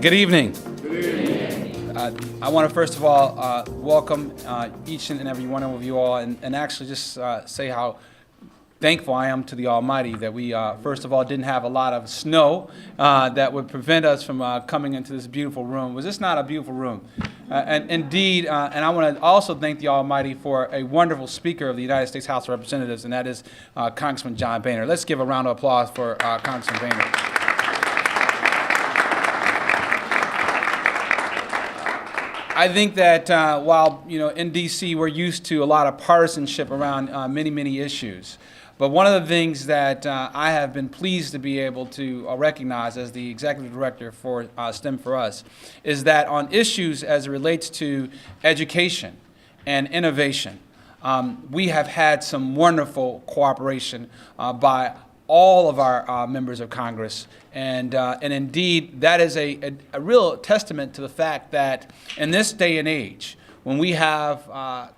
Good evening. Good evening. I want to first of all welcome each and every one of you all and actually just say how thankful I am to the Almighty that we first of all didn't have a lot of snow that would prevent us from coming into this beautiful room. Was this not a beautiful room? And indeed, and I want to also thank the Almighty for a wonderful Speaker of the United States House of Representatives, and that is Congressman John Boehner. Let's give a round of applause for Congressman Boehner. I think that while in D.C. we're used to a lot of partisanship around many issues, but one of the things that I have been pleased to be able to recognize as the executive director for STEM4US is that on issues as it relates to education and innovation, we have had some wonderful cooperation by all of our members of Congress, and indeed that is a real testament to the fact that in this day and age, when we have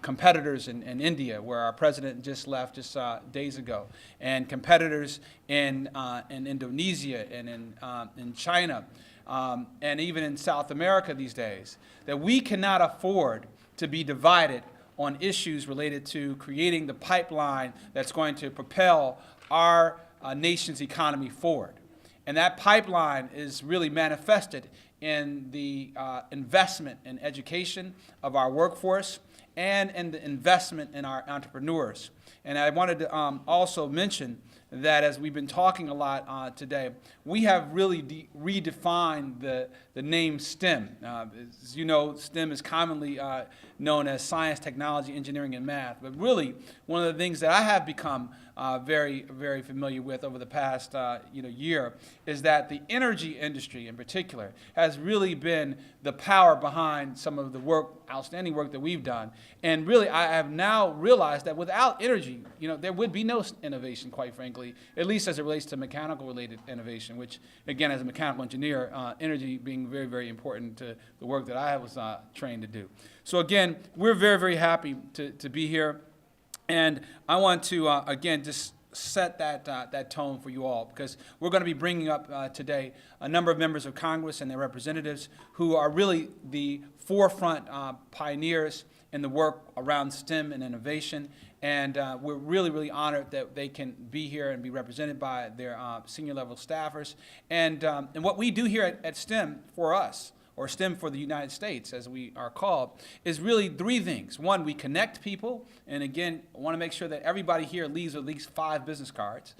competitors in India, where our president just left just days ago, and competitors in Indonesia and in China, and even in South America these days, that we cannot afford to be divided on issues related to creating the pipeline that's going to propel our nation's economy forward. And that pipeline is really manifested in the investment in education of our workforce and in the investment in our entrepreneurs. And I wanted to also mention that as we've been talking a lot today, we have really redefined the name STEM. As you know, STEM is commonly known as science, technology, engineering, and math. But really, one of the things that I have become very familiar with over the past year is that the energy industry in particular has really been the power behind some of the outstanding work that we've done. And really, I have now realized that without energy, there would be no innovation, quite frankly, at least as it relates to mechanical-related innovation, which, again, as a mechanical engineer, energy being very important to the work that I was trained to do. So again, we're very happy to be here. And I want to, again, just set that tone for you all, because we're going to be bringing up today a number of members of Congress and their representatives who are really the forefront pioneers in the work around STEM and innovation. And we're really honored that they can be here and be represented by their senior level staffers. And what we do here at STEM for us, or STEM for the United States, as we are called, is really three things. One, we connect people, and again, I want to make sure that everybody here leaves with at least 5 business cards.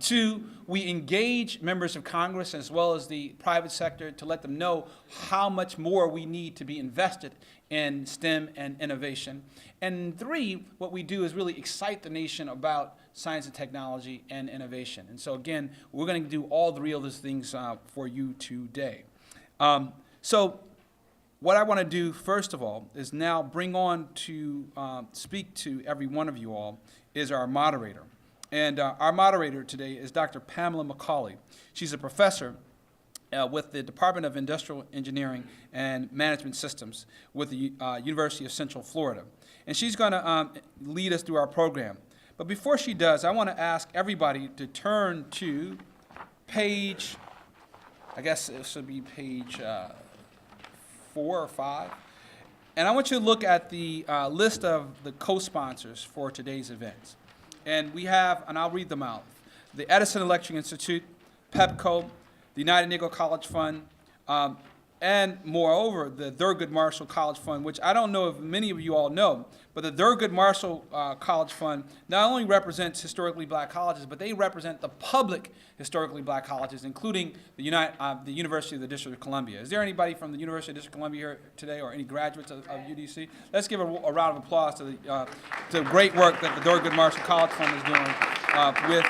Two, we engage members of Congress as well as the private sector to let them know how much more we need to be invested in STEM and innovation. And three, what we do is really excite the nation about science and technology and innovation. And so again, we're going to do all 3 of those things for you today. So what I want to do, first of all, is now bring on to speak to every one of you all is our moderator. And our moderator today is Dr. Pamela McCauley. She's a professor with the Department of Industrial Engineering and Management Systems with the University of Central Florida. And she's going to lead us through our program. But before she does, I want to ask everybody to turn to page, I guess it should be page 4 or 5. And I want you to look at the list of the co-sponsors for today's events. And we have, and I'll read them out, the Edison Electric Institute, PEPCO, the United Negro College Fund, and moreover, the Thurgood Marshall College Fund, which I don't know if many of you all know, but the Thurgood Marshall College Fund not only represents historically black colleges, but they represent the public historically black colleges, including the University of the District of Columbia. Is there anybody from the University of the District of Columbia here today, or any graduates of UDC? Let's give a round of applause to the great work that the Thurgood Marshall College Fund is doing with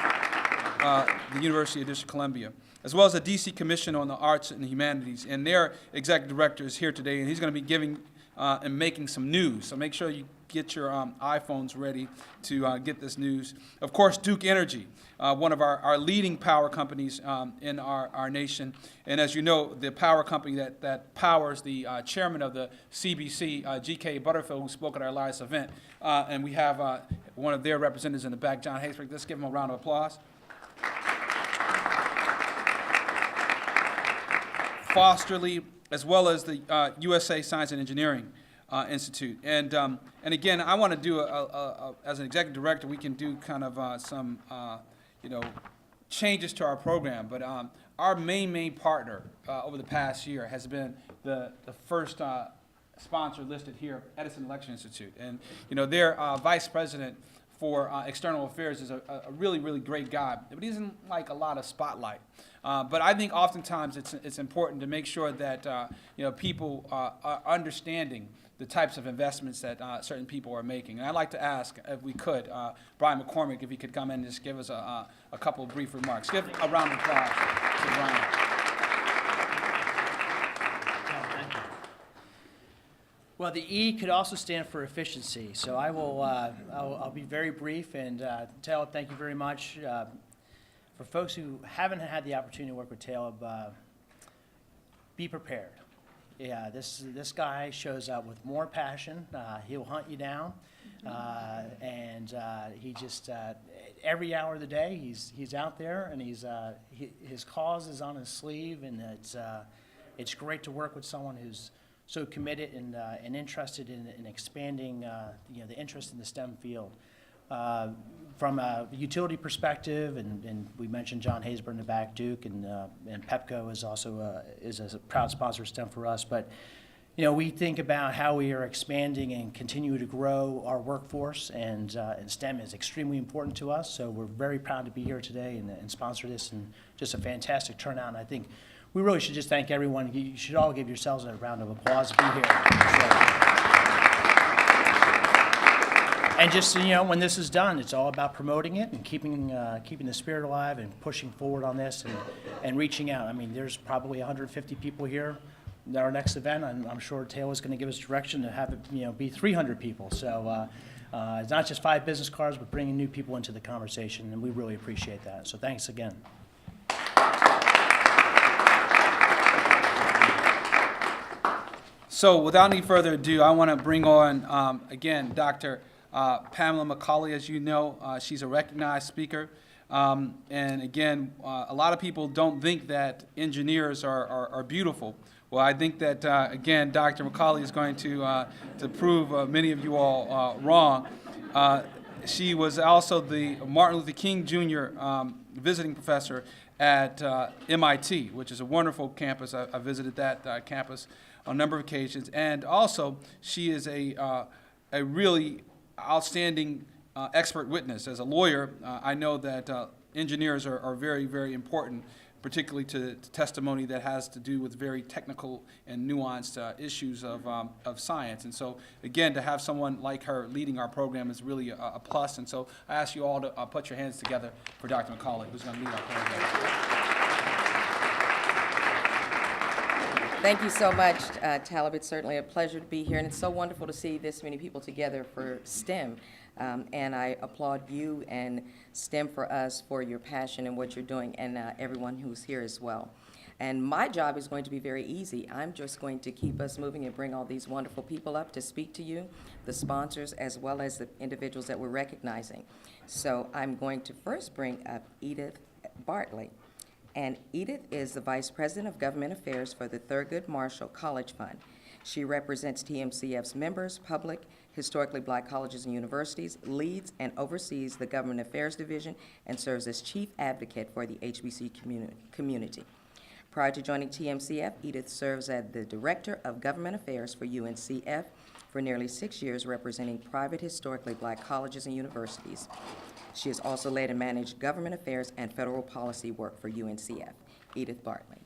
the University of the District of Columbia, as well as the D.C. Commission on the Arts and the Humanities. And their executive director is here today, and he's going to be giving and making some news. So make sure you get your iPhones ready to get this news. Of course, Duke Energy, one of our leading power companies in our nation. And as you know, the power company that powers the chairman of the CBC, G.K. Butterfield, who spoke at our last event. And we have one of their representatives in the back, John Haysbert. Let's give him a round of applause. Fosterly, as well as the USA Science and Engineering Institute. And again, I want to do, as an executive director, we can do kind of some, changes to our program. But our main partner over the past year has been the first sponsor listed here, Edison Election Institute. And, their vice president for external affairs is a really, really great guy, but he doesn't like a lot of spotlight. But I think oftentimes it's important to make sure that people are understanding the types of investments that certain people are making. And I'd like to ask, if we could, Brian McCormick, if he could come in and just give us a couple of brief remarks. Give a round of applause to Brian. Well, the E could also stand for efficiency, so I will. I'll be very brief and Taleb, thank you very much. For folks who haven't had the opportunity to work with Taleb, be prepared. Yeah, this guy shows up with more passion. He'll hunt you down, and he just every hour of the day he's out there, and his cause is on his sleeve, and it's great to work with someone who's so committed and interested in expanding the interest in the STEM field. From a utility perspective, and we mentioned John Haysbert in the back, Duke, and Pepco is also is a proud sponsor of STEM4US. But we think about how we are expanding and continue to grow our workforce, and STEM is extremely important to us. So we're very proud to be here today and sponsor this, and just a fantastic turnout. And I think we really should just thank everyone. You should all give yourselves a round of applause to be here. And just when this is done, it's all about promoting it and keeping the spirit alive and pushing forward on this and reaching out. I mean, there's probably 150 people here at our next event. I'm sure Taylor's going to give us direction to have it be 300 people. So it's not just 5 business cards, but bringing new people into the conversation, and we really appreciate that. So thanks again. So without any further ado, I want to bring on, again, Dr. Pamela McCauley. As you know, she's a recognized speaker. And again, a lot of people don't think that engineers are beautiful. Well, I think that, again, Dr. McCauley is going to prove many of you all wrong. She was also the Martin Luther King Jr. Visiting professor at MIT, which is a wonderful campus. I visited that campus on a number of occasions. And also, she is a really outstanding expert witness. As a lawyer, I know that engineers are very, very important, particularly to testimony that has to do with very technical and nuanced issues of science. And so, again, to have someone like her leading our program is really a plus. And so I ask you all to put your hands together for Dr. McCauley, who's going to lead our program. Thank you so much, Taleb. It's certainly a pleasure to be here, and it's so wonderful to see this many people together for STEM. And I applaud you and STEM4US for your passion and what you're doing, and everyone who's here as well. And my job is going to be very easy. I'm just going to keep us moving and bring all these wonderful people up to speak to you, the sponsors, as well as the individuals that we're recognizing. So I'm going to first bring up Edith Bartley. And Edith is the Vice President of Government Affairs for the Thurgood Marshall College Fund. She represents TMCF's members, public, historically black colleges and universities, leads and oversees the Government Affairs Division, and serves as Chief Advocate for the HBC community. Prior to joining TMCF, Edith serves as the Director of Government Affairs for UNCF for nearly 6 years, representing private historically black colleges and universities. She has also led and managed government affairs and federal policy work for UNCF. Edith Bartley.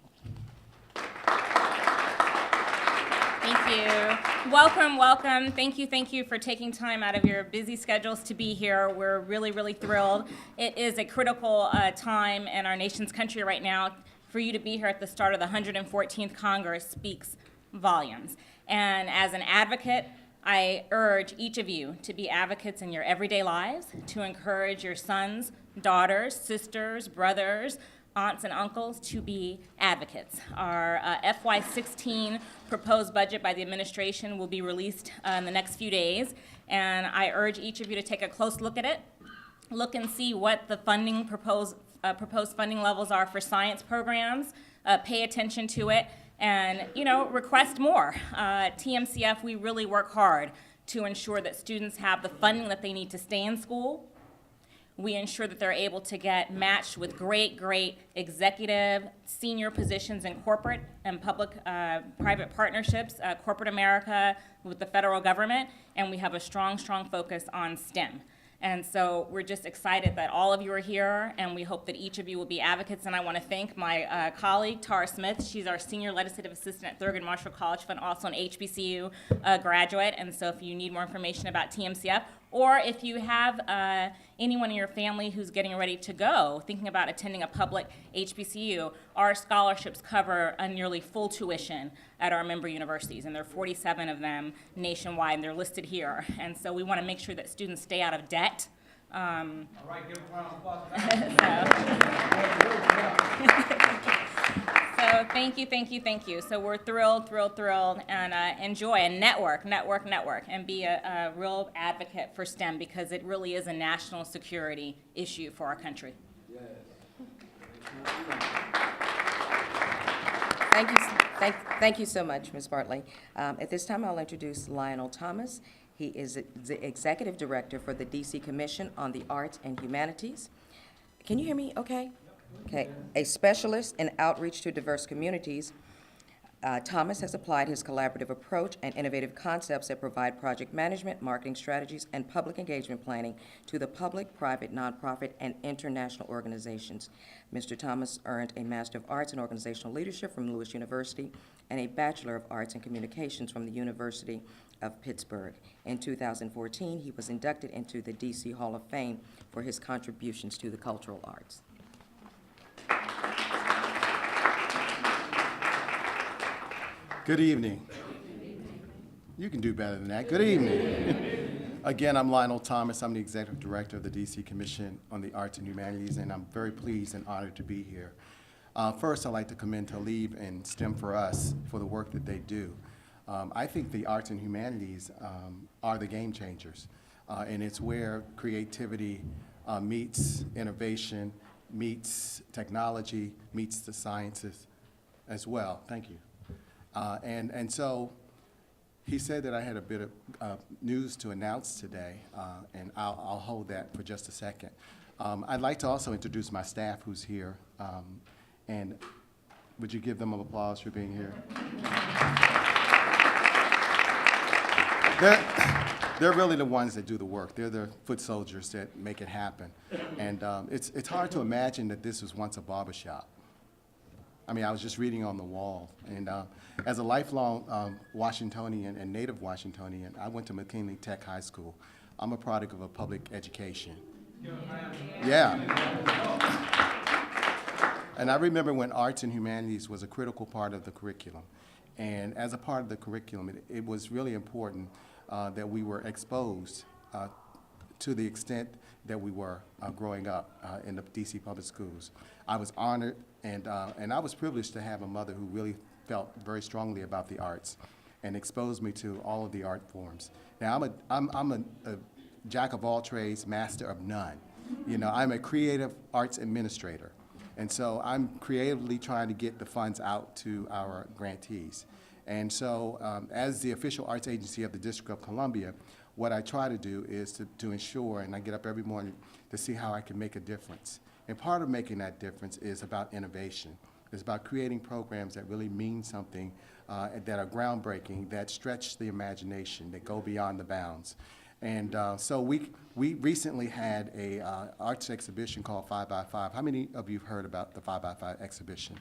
Thank you. Welcome, welcome. Thank you for taking time out of your busy schedules to be here. We're really, really thrilled. It is a critical time in our nation's country right now. For you to be here at the start of the 114th Congress speaks volumes. And as an advocate, I urge each of you to be advocates in your everyday lives, to encourage your sons, daughters, sisters, brothers, aunts, and uncles to be advocates. Our FY16 proposed budget by the administration will be released in the next few days, and I urge each of you to take a close look at it, look and see what the funding proposed funding levels are for science programs, pay attention to it, and, you know, request more. TMCF, we really work hard to ensure that students have the funding that they need to stay in school. We ensure that they're able to get matched with great executive, senior positions in corporate and public-private partnerships, corporate America with the federal government, and we have a strong focus on STEM. And so we're just excited that all of you are here, and we hope that each of you will be advocates. And I want to thank my colleague, Tara Smith. She's our Senior Legislative Assistant at Thurgood Marshall College Fund, also an HBCU graduate. And so if you need more information about TMCF, or if you have anyone in your family who's getting ready to go, thinking about attending a public HBCU, our scholarships cover a nearly full tuition at our member universities, and there are 47 of them nationwide, and they're listed here. And so we want to make sure that students stay out of debt. All right, give a round of applause for that. So thank you. So we're thrilled, and enjoy and network, and be a real advocate for STEM, because it really is a national security issue for our country. Thank you so much, Ms. Bartley. At this time, I'll introduce Lionel Thomas. He is the Executive Director for the DC Commission on the Arts and Humanities. Can you hear me okay? Okay. A specialist in outreach to diverse communities, Thomas has applied his collaborative approach and innovative concepts that provide project management, marketing strategies, and public engagement planning to the public, private, nonprofit, and international organizations. Mr. Thomas earned a Master of Arts in Organizational Leadership from Lewis University and a Bachelor of Arts in Communications from the University of Pittsburgh. In 2014, he was inducted into the DC Hall of Fame for his contributions to the cultural arts. Good evening. You can do better than that. Good evening. Again, I'm Lionel Thomas. I'm the Executive Director of the DC Commission on the Arts and Humanities, and I'm very pleased and honored to be here. First, I'd like to commend Talib and STEM4US for the work that they do. I think the arts and humanities are the game changers, and it's where creativity meets innovation, meets technology, meets the sciences as well. Thank you. And so he said that I had a bit of news to announce today, and I'll hold that for just a second. I'd like to also introduce my staff who's here, and would you give them an applause for being here? They're really the ones that do the work. They're the foot soldiers that make it happen. And it's hard to imagine that this was once a barbershop. I mean, I was just reading on the wall. And as a lifelong Washingtonian and native Washingtonian, I went to McKinley Tech High School. I'm a product of a public education. Yeah. And I remember when arts and humanities was a critical part of the curriculum. And as a part of the curriculum, it was really important that we were exposed to the extent that we were growing up in the DC public schools. I was honored, and I was privileged to have a mother who really felt very strongly about the arts and exposed me to all of the art forms. Now, I'm a jack of all trades, master of none. You know, I'm a creative arts administrator. And so I'm creatively trying to get the funds out to our grantees. And so as the official arts agency of the District of Columbia, what I try to do is to ensure, and I get up every morning to see how I can make a difference. And part of making that difference is about innovation. It's about creating programs that really mean something, that are groundbreaking, that stretch the imagination, that go beyond the bounds. And so we recently had a arts exhibition called 5x5. How many of you have heard about the 5x5 exhibition,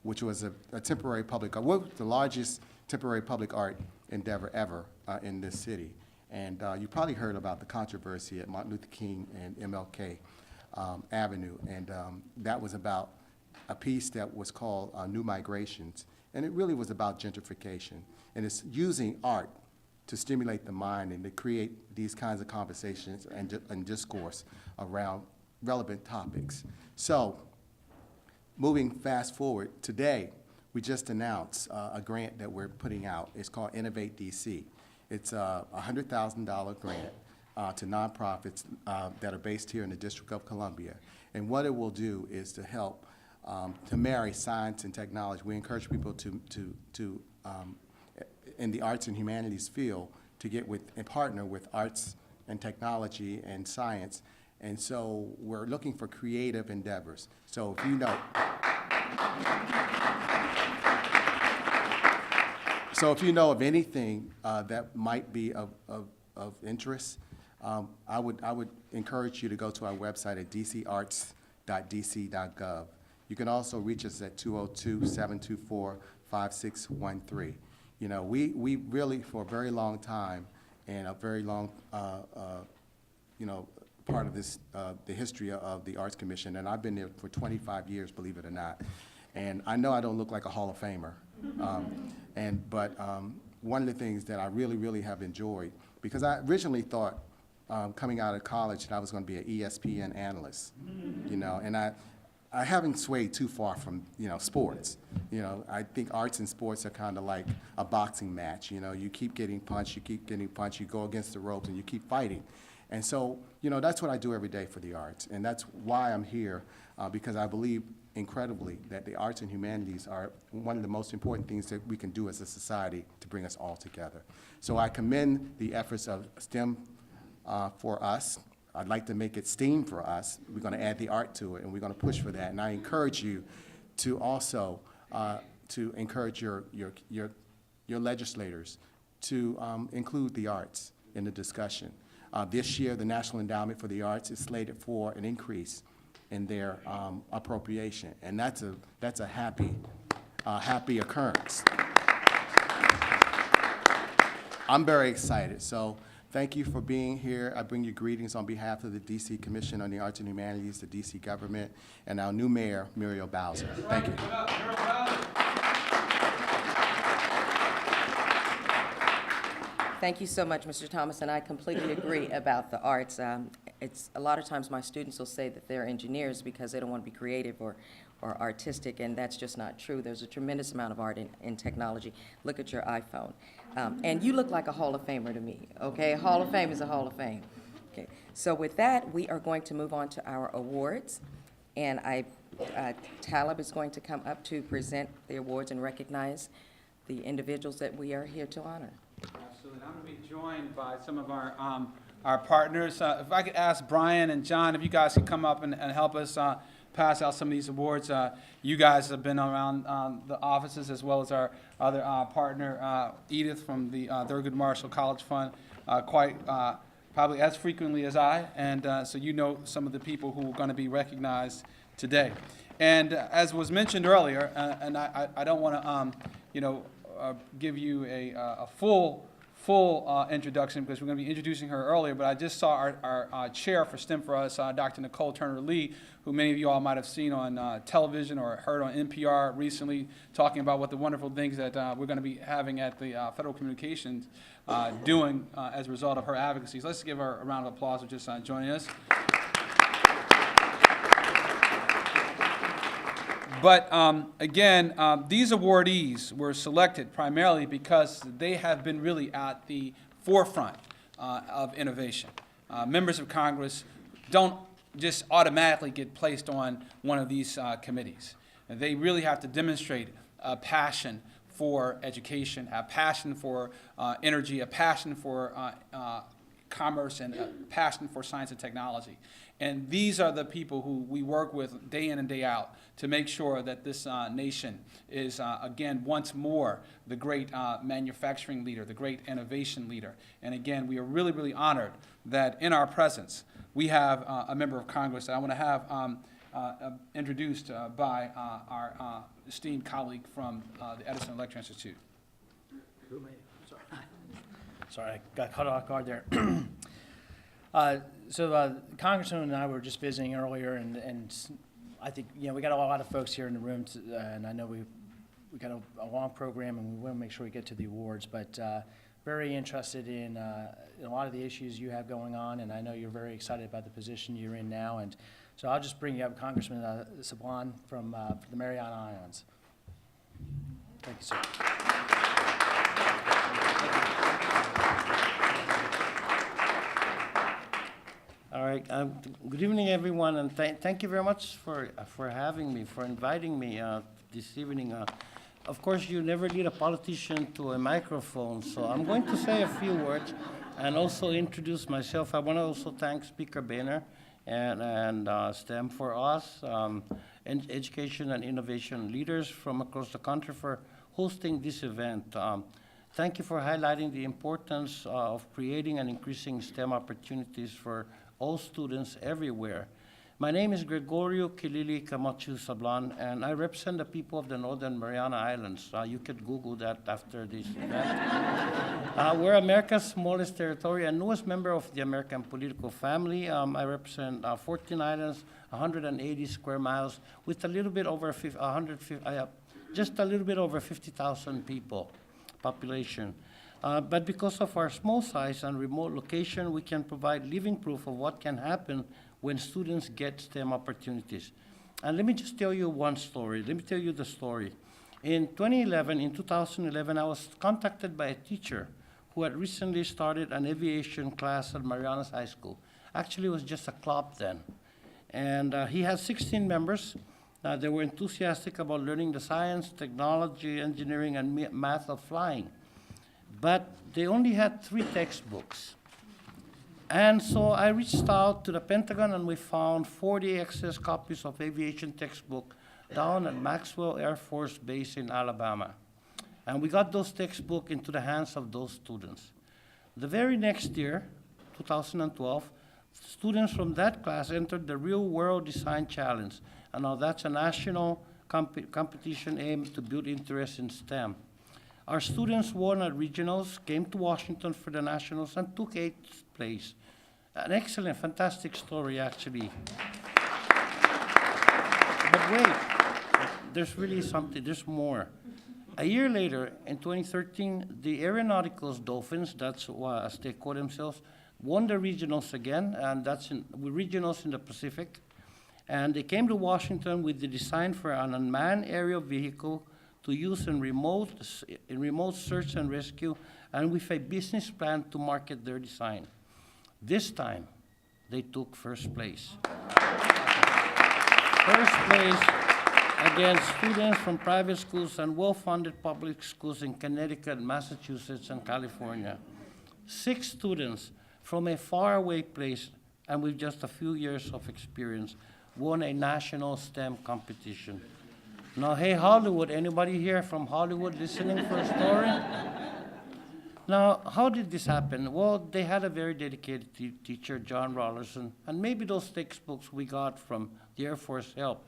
which was a temporary public art, well, the largest temporary public art endeavor ever in this city? And you probably heard about the controversy at Martin Luther King and MLK Avenue, and that was about a piece that was called New Migrations, and it really was about gentrification, and it's using art to stimulate the mind and to create these kinds of conversations and discourse around relevant topics. So, moving fast forward, today we just announced a grant that we're putting out. It's called Innovate DC. It's a $100,000 grant to nonprofits that are based here in the District of Columbia. And what it will do is to help to marry science and technology. We encourage people in the arts and humanities field to get with and partner with arts and technology and science. And so we're looking for creative endeavors. So if you know, of anything that might be of interest, I would encourage you to go to our website at dcarts.dc.gov. You can also reach us at 202-724-5613. You know, we really, for a very long time, and a very long, part of this, the history of the Arts Commission, and I've been there for 25 years, believe it or not. And I know I don't look like a Hall of Famer, but one of the things that I really, really have enjoyed, because I originally thought coming out of college that I was going to be an ESPN analyst, you know, and I haven't swayed too far from, sports. You know, I think arts and sports are kind of like a boxing match. You know, you keep getting punched, you go against the ropes, and you keep fighting. And so, that's what I do every day for the arts, and that's why I'm here, because I believe incredibly that the arts and humanities are one of the most important things that we can do as a society to bring us all together. So I commend the efforts of STEM4US. I'd like to make it STEAM for us. We're going to add the art to it, and we're going to push for that. And I encourage you to also to encourage your legislators to include the arts in the discussion. This year, the National Endowment for the Arts is slated for an increase in their appropriation, and that's a happy occurrence. I'm very excited. So thank you for being here. I bring you greetings on behalf of the D.C. Commission on the Arts and Humanities, the D.C. government, and our new mayor, Muriel Bowser. Thank you. Thank you so much, Mr. Thomas, and I completely agree about the arts. It's a lot of times my students will say that they're engineers because they don't want to be creative or artistic, and that's just not true. There's a tremendous amount of art in technology. Look at your iPhone. And you look like a Hall of Famer to me, okay? A Hall of Fame is a Hall of Fame. Okay, so with that, we are going to move on to our awards, and Talib is going to come up to present the awards and recognize the individuals that we are here to honor. Absolutely. I'm going to be joined by some of our partners. If I could ask Brian and John, if you guys could come up and help us pass out some of these awards. You guys have been around the offices, as well as our other partner, Edith from the Thurgood Marshall College Fund, probably as frequently as I, and so you know some of the people who are going to be recognized today. And as was mentioned earlier, and I don't want to give you a full introduction because we're going to be introducing her earlier, but I just saw our chair for STEM4US, Dr. Nicole Turner-Lee, who many of you all might have seen on television or heard on NPR recently, talking about what the wonderful things that we're going to be having at the Federal Communications doing as a result of her advocacy. So let's give her a round of applause for just joining us. But again, these awardees were selected primarily because they have been really at the forefront of innovation. Members of Congress don't just automatically get placed on one of these committees. And they really have to demonstrate a passion for education, a passion for energy, a passion for commerce, and a passion for science and technology. And these are the people who we work with day in and day out to make sure that this nation is, again, once more the great manufacturing leader, the great innovation leader. And again, we are really, really honored that in our presence, we have a member of Congress that I want to have introduced by our esteemed colleague from the Edison Electric Institute. Sorry, I got caught off guard there. So Congressman and I were just visiting earlier, and I think, we got a lot of folks here in the room, and I know we got a long program, and we want to make sure we get to the awards, but very interested in a lot of the issues you have going on, and I know you're very excited about the position you're in now, and so I'll just bring you up Congressman Sablon from the Mariana Islands. Thank you, sir. All All right. Good evening, everyone, and thank you very much for having me, for inviting me this evening. Of course, you never lead a politician to a microphone, so I'm going to say a few words and also introduce myself. I want to also thank Speaker Boehner and STEM4US, and education and innovation leaders from across the country for hosting this event. Thank you for highlighting the importance of creating and increasing STEM opportunities for all students everywhere. My name is Gregorio Kilili Camacho Sablan, and I represent the people of the Northern Mariana Islands. You could Google that after this event. We're America's smallest territory and newest member of the American political family. I represent 14 islands, 180 square miles, with a little bit over just a little bit over 50,000 people population. But because of our small size and remote location, we can provide living proof of what can happen when students get STEM opportunities. And let me just tell you one story. Let me tell you the story. In 2011, I was contacted by a teacher who had recently started an aviation class at Marianas High School. Actually, it was just a club then. And he had 16 members. They were enthusiastic about learning the science, technology, engineering, and math of flying. But they only had 3 textbooks. And so I reached out to the Pentagon, and we found 40 excess copies of aviation textbook down at Maxwell Air Force Base in Alabama. And we got those textbooks into the hands of those students. The very next year, 2012, students from that class entered the Real World Design Challenge. And now that's a national competition aimed to build interest in STEM. Our students won at regionals, came to Washington for the nationals, and took 8th place. An excellent, fantastic story, actually. But wait, there's really something, there's more. A year later, in 2013, the Aeronauticals Dolphins, that's as they call themselves, won the regionals again, and that's regionals in the Pacific. And they came to Washington with the design for an unmanned aerial vehicle to use in remote search and rescue, and with a business plan to market their design. This time, they took first place. First place against students from private schools and well-funded public schools in Connecticut, Massachusetts, and California. 6 students from a faraway place and with just a few years of experience won a national STEM competition. Now, hey, Hollywood, anybody here from Hollywood listening for a story? Now, how did this happen? Well, they had a very dedicated teacher, John Rollerson, and maybe those textbooks we got from the Air Force helped.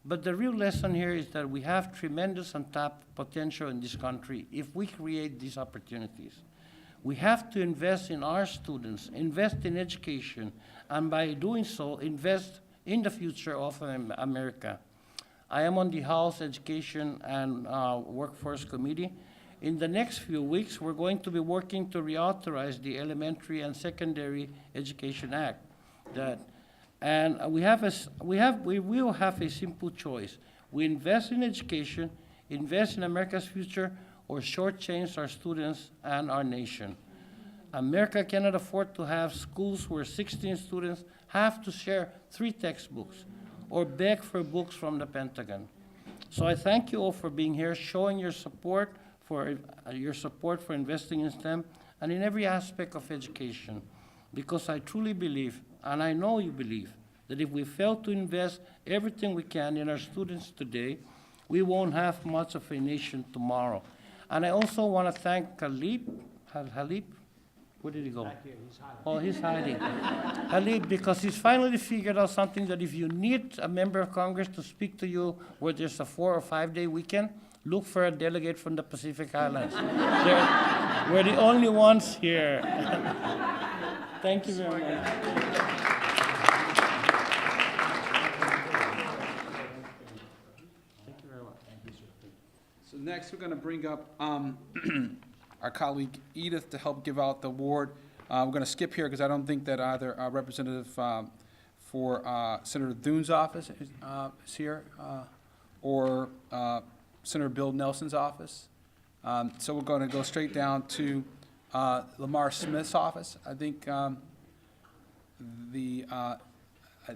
But the real lesson here is that we have tremendous untapped potential in this country if we create these opportunities. We have to invest in our students, invest in education, and by doing so, invest in the future of America. I am on the House Education and Workforce Committee. In the next few weeks, we're going to be working to reauthorize the Elementary and Secondary Education Act. And we will have a simple choice. We invest in education, invest in America's future, or shortchange our students and our nation. America cannot afford to have schools where 16 students have to share 3 textbooks or beg for books from the Pentagon. So I thank you all for being here, showing your support for investing in STEM and in every aspect of education, because I truly believe, and I know you believe, that if we fail to invest everything we can in our students today, we won't have much of a nation tomorrow. And I also want to thank Halib. Where did he go? Back here, he's hiding. Oh, he's hiding. Halib, because he's finally figured out something that if you need a member of Congress to speak to you where there's a 4 or 5 day weekend, look for a delegate from the Pacific Islands. We're the only ones here. Thank you very much. So next, we're going to bring up our colleague Edith to help give out the award. We're going to skip here because I don't think that either Representative for Senator Thune's office is here or Senator Bill Nelson's office. So we're going to go straight down to Lamar Smith's office. I think I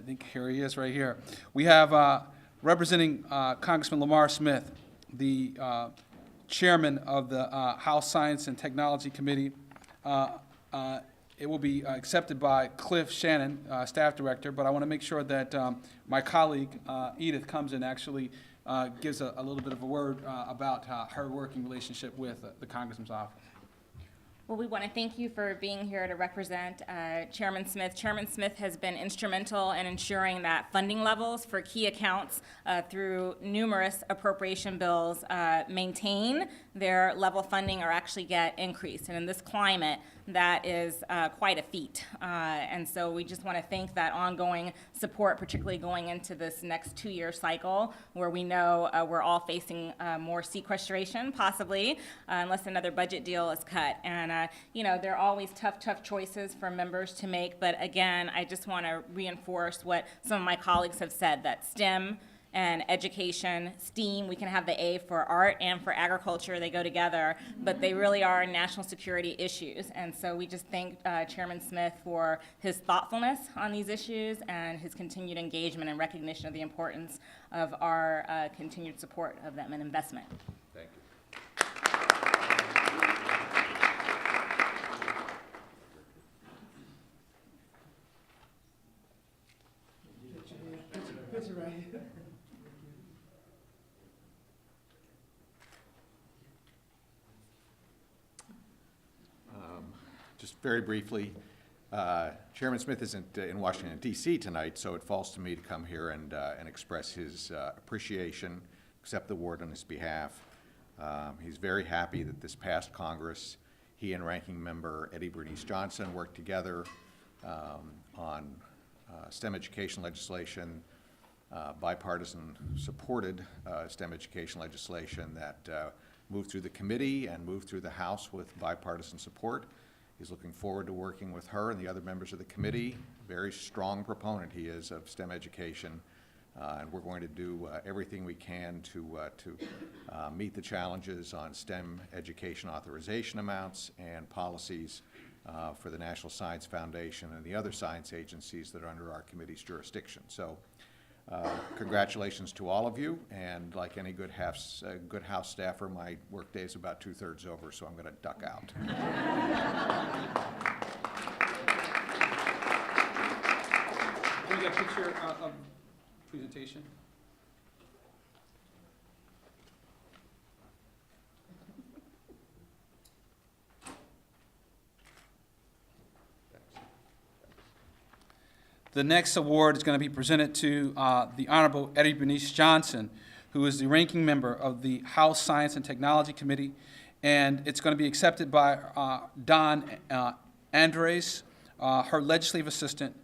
think here he is right here. We have representing Congressman Lamar Smith, the chairman of the House Science and Technology Committee. It will be accepted by Cliff Shannon, staff director, but I want to make sure that my colleague Edith comes and actually gives a little bit of a word about her working relationship with the Congressman's office. Well, we want to thank you for being here to represent Chairman Smith. Chairman Smith has been instrumental in ensuring that funding levels for key accounts through numerous appropriation bills maintain their level of funding or actually get increased. And in this climate, that is quite a feat. And so we just want to thank that ongoing support, particularly going into this next 2-year cycle where we know we're all facing more sequestration, possibly, unless another budget deal is cut. And, you know, there are always tough choices for members to make. But again, I just want to reinforce what some of my colleagues have said, that STEM and education, STEAM, we can have the A for art and for agriculture, they go together, but they really are national security issues. And so we just thank Chairman Smith for his thoughtfulness on these issues and his continued engagement and recognition of the importance of our continued support of them and investment. Thank you. Just very briefly, Chairman Smith isn't in Washington, D.C. tonight, so it falls to me to come here and express his appreciation, accept the award on his behalf. He's very happy that this past Congress, he and Ranking Member Eddie Bernice Johnson worked together on STEM education legislation, bipartisan supported STEM education legislation that moved through the committee and moved through the House with bipartisan support. He's looking forward to working with her and the other members of the committee. Very strong proponent he is of STEM education, and we're going to do everything we can to meet the challenges on STEM education authorization amounts and policies for the National Science Foundation and the other science agencies that are under our committee's jurisdiction. So congratulations to all of you, and like any good house staffer, my workday is about 2/3 over, so I'm going to duck out. Can we get a picture of presentation? The next award is going to be presented to the Honorable Eddie Bernice Johnson, who is the ranking member of the House Science and Technology Committee, and it's going to be accepted by Don Andres, her legislative assistant,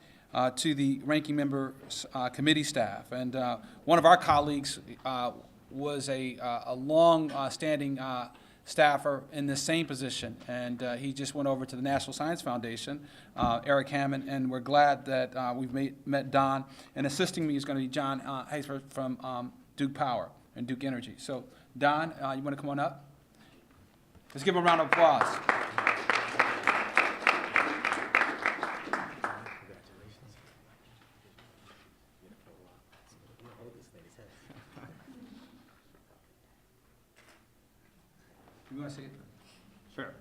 to the ranking member's committee staff. And one of our colleagues was a long-standing staffer in the same position, and he just went over to the National Science Foundation, Eric Hammond, and we're glad that we've met Don. And assisting me is going to be John Haysford from Duke Power and Duke Energy. So, Don, you want to come on up? Let's give him a round of applause. You want to say it? Sure.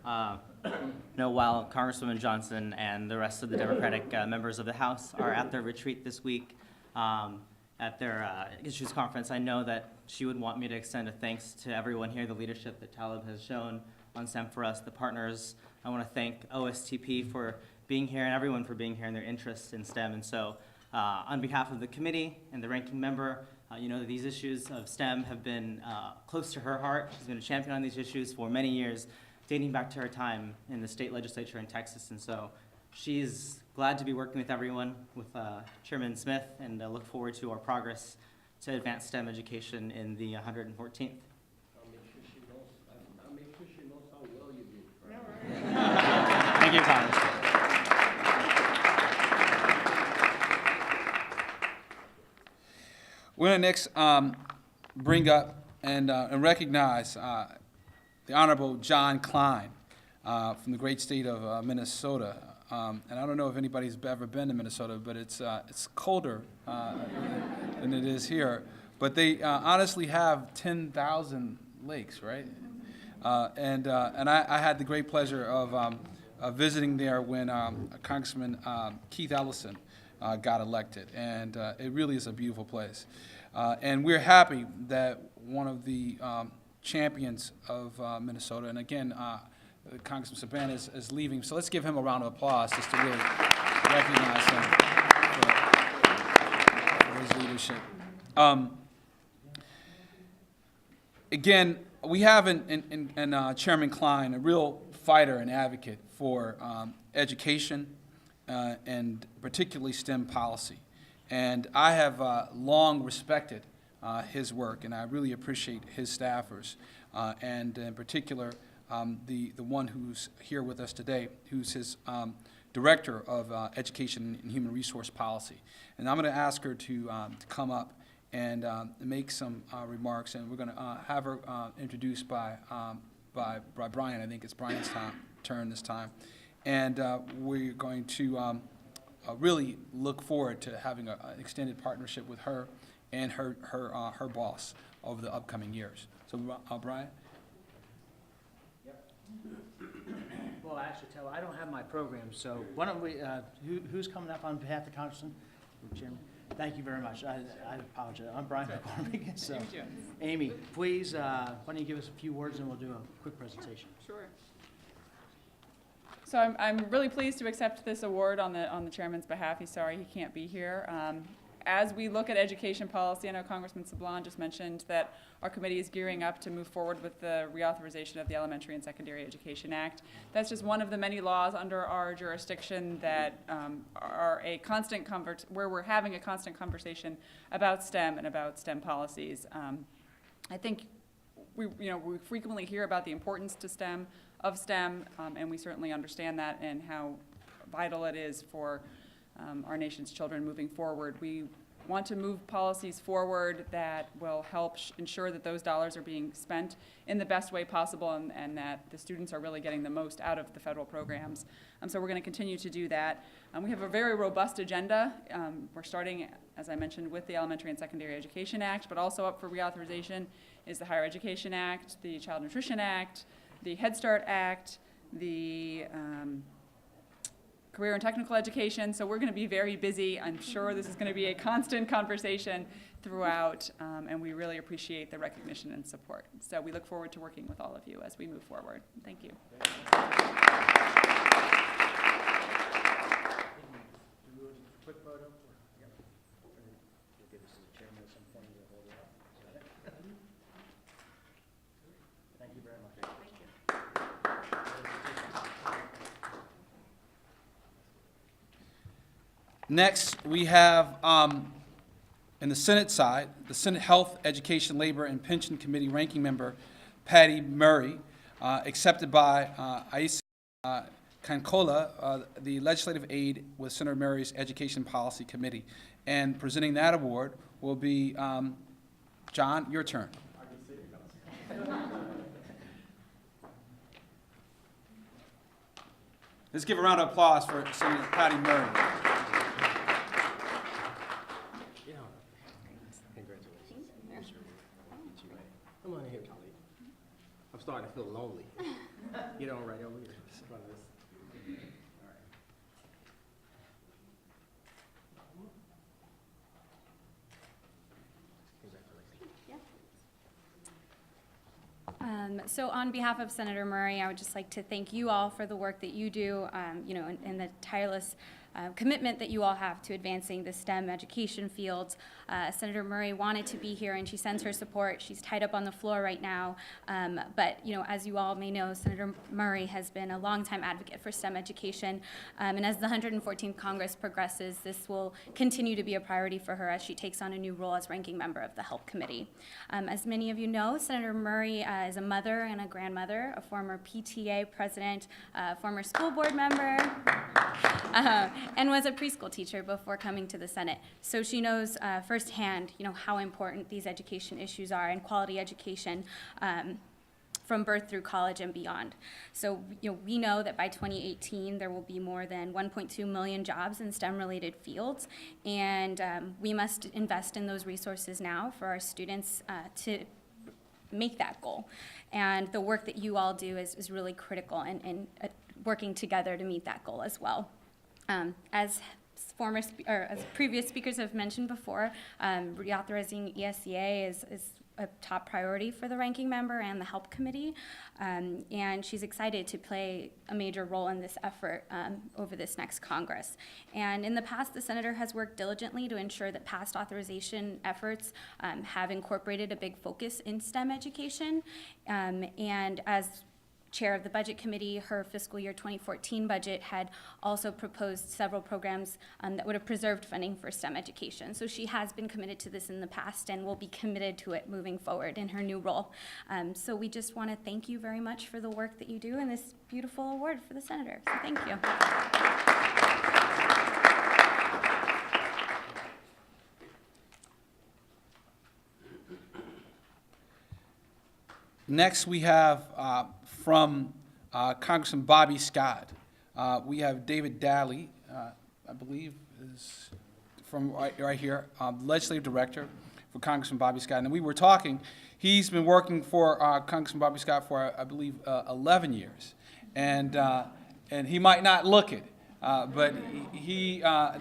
While Congresswoman Johnson and the rest of the Democratic members of the House are at their retreat this week at their issues conference, I know that she would want me to extend a thanks to everyone here, the leadership that Talib has shown on STEM4US, the partners. I want to thank OSTP for being here and everyone for being here and their interest in STEM. And so on behalf of the committee and the ranking member, you know that these issues of STEM have been close to her heart. She's been a champion on these issues for many years, dating back to her time in the state legislature in Texas. And so she's glad to be working with everyone, with Chairman Smith, and look forward to our progress to advance STEM education in the 114th. I'll make sure she knows how well you did. Thank you, Congress. We're going to next bring up and recognize the Honorable John Kline from the great state of Minnesota. And I don't know if anybody's ever been to Minnesota, but it's colder than it is here. But they honestly have 10,000 lakes, right? And I had the great pleasure of visiting there when Congressman Keith Ellison got elected. And it really is a beautiful place. And we're happy that one of the champions of Minnesota, and again, Congressman Saban is leaving, so let's give him a round of applause just to really recognize him for his leadership. Again, we have in Chairman Kline a real fighter and advocate for education and particularly STEM policy. And I have long respected his work, and I really appreciate his staffers, and in particular, the one who's here with us today, who's his Director of Education and Human Resource Policy. And I'm going to ask her to come up and make some remarks, and we're going to have her introduced by Brian. I think it's Brian's turn this time. And we're going to really look forward to having an extended partnership with her and her boss over the upcoming years. So, Brian? Well, actually, Taylor, I don't have my program, so why don't we, who's coming up on behalf of the Congressman? Chairman? Thank you very much. I apologize. I'm Brian McCormick. So, Amy, please, why don't you give us a few words and we'll do a quick presentation. Sure. So I'm really pleased to accept this award on the chairman's behalf. He's sorry he can't be here. As we look at education policy, I know Congressman Saban just mentioned that our committee is gearing up to move forward with the reauthorization of the Elementary and Secondary Education Act. That's just one of the many laws under our jurisdiction that are a constant where we're having a constant conversation about STEM and about STEM policies. I think we frequently hear about the importance to STEM, and we certainly understand that and how vital it is for our nation's children moving forward. We want to move policies forward that will help ensure that those dollars are being spent in the best way possible and that the students are really getting the most out of the federal programs. So we're going to continue to do that. We have a very robust agenda. We're starting, as I mentioned, with the Elementary and Secondary Education Act, but also up for reauthorization is the Higher Education Act, the Child Nutrition Act, the Head Start Act, the Career and Technical Education. So we're going to be very busy. I'm sure this is going to be a constant conversation throughout, and we really appreciate the recognition and support. So we look forward to working with all of you as we move forward. Thank you. Quick photo. Yep. We'll give this to the chairman at some point. We'll hold it up. Thank you very much. Thank you. Next, we have, in the Senate side, the Senate Health, Education, Labor, and Pension Committee Ranking Member Patty Murray, accepted by Ais Cancola, the legislative aide with Senator Murray's Education Policy Committee. And presenting that award will be, John, your turn. Let's give a round of applause for Senator Patty Murray. Come on in here, Charlie. I'm starting to feel lonely. Get on right over here. In front of this. So on behalf of Senator Murray, I would just like to thank you all for the work that you do, and the tireless commitment that you all have to advancing the STEM education fields. Senator Murray wanted to be here, and she sends her support. She's tied up on the floor right now, but as you all may know, Senator Murray has been a longtime advocate for STEM education, and as the 114th Congress progresses, this will continue to be a priority for her as she takes on a new role as ranking member of the Help Committee. As many of you know, Senator Murray is a mother and a grandmother, a former PTA president, a former school board member, and was a preschool teacher before coming to the Senate. So she knows firsthand, how important these education issues are and quality education from birth through college and beyond. So, we know that by 2018, there will be more than 1.2 million jobs in STEM-related fields, and we must invest in those resources now for our students to make that goal. And the work that you all do is really critical in working together to meet that goal as well. As previous speakers have mentioned before, reauthorizing ESEA is a top priority for the ranking member and the help committee, and she's excited to play a major role in this effort over this next Congress. And in the past, the senator has worked diligently to ensure that past authorization efforts have incorporated a big focus in STEM education, and as chair of the Budget Committee, her fiscal year 2014 budget had also proposed several programs that would have preserved funding for STEM education. So she has been committed to this in the past and will be committed to it moving forward in her new role. So we just want to thank you very much for the work that you do and this beautiful award for the senator. So thank you. Next, we have from Congressman Bobby Scott. We have David Daly, I believe is from right here, Legislative Director for Congressman Bobby Scott. And we were talking, he's been working for Congressman Bobby Scott for, I believe, 11 years. And he might not look it, but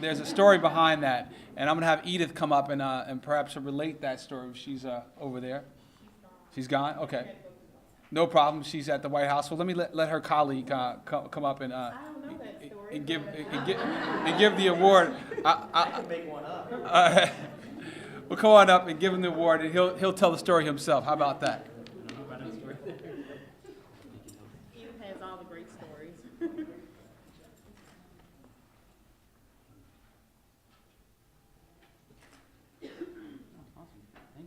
there's a story behind that. And I'm going to have Edith come up and perhaps relate that story. She's over there. She's gone? Okay. No problem. She's at the White House. Well, let me let her colleague come up and give the award. I can make one up. Well, come on up and give him the award, and he'll tell the story himself. How about that? Edith has all the great stories. Thank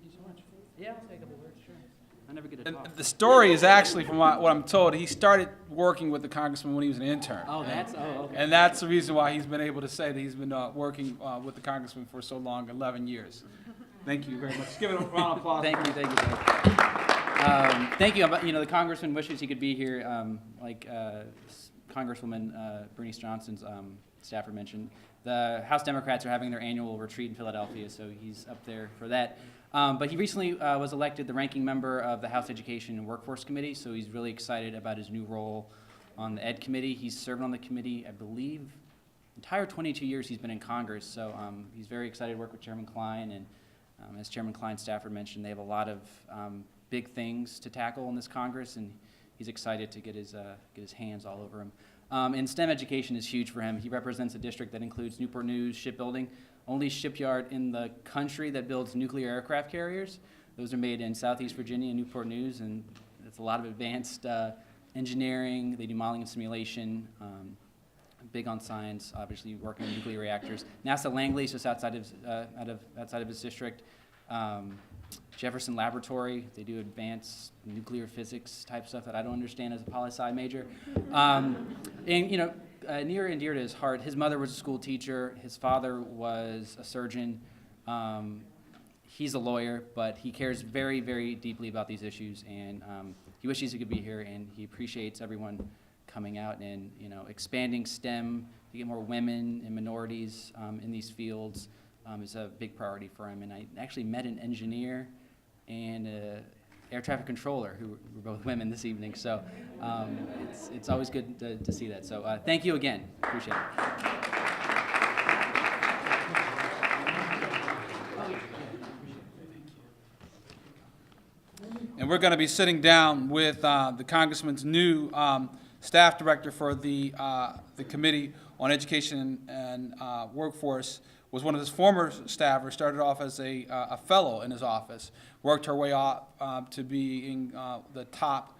you so much. Yeah, I'll take a word, sure. I never get to And talk. the story is actually, from what I'm told, he started working with the congressman when he was an intern. Oh, okay. And that's the reason why he's been able to say that he's been working with the congressman for so long, 11 years. Thank you very much. Let's give it a round of applause. Thank you. Thank you. The congressman wishes he could be here, like Congresswoman Bernice Johnson's staffer mentioned. The House Democrats are having their annual retreat in Philadelphia, so he's up there for that. But he recently was elected the ranking member of the House Education and Workforce Committee, so he's really excited about his new role on the Ed Committee. He's served on the committee, I believe, entire 22 years he's been in Congress, so he's very excited to work with Chairman Kline, and as Chairman Kline Stafford mentioned, they have a lot of big things to tackle in this Congress, and he's excited to get his hands all over them. And STEM education is huge for him. He represents a district that includes Newport News Shipbuilding, only shipyard in the country that builds nuclear aircraft carriers. Those are made in Southeast Virginia and Newport News, and it's a lot of advanced engineering. They do modeling and simulation, big on science, obviously working on nuclear reactors. NASA Langley is just outside of his district. Jefferson Laboratory, they do advanced nuclear physics type stuff that I don't understand as a poli-sci major. Near and dear to his heart, his mother was a school teacher, his father was a surgeon. He's a lawyer, but he cares very, very deeply about these issues, and he wishes he could be here, and he appreciates everyone coming out and expanding STEM to get more women and minorities in these fields is a big priority for him. And I actually met an engineer and an air traffic controller who were both women this evening. So it's always good to see that. So thank you again. Appreciate it. And we're going to be sitting down with the congressman's new staff director for the Committee on Education and Workforce. Was one of his former staffers, started off as a fellow in his office, worked her way up to being the top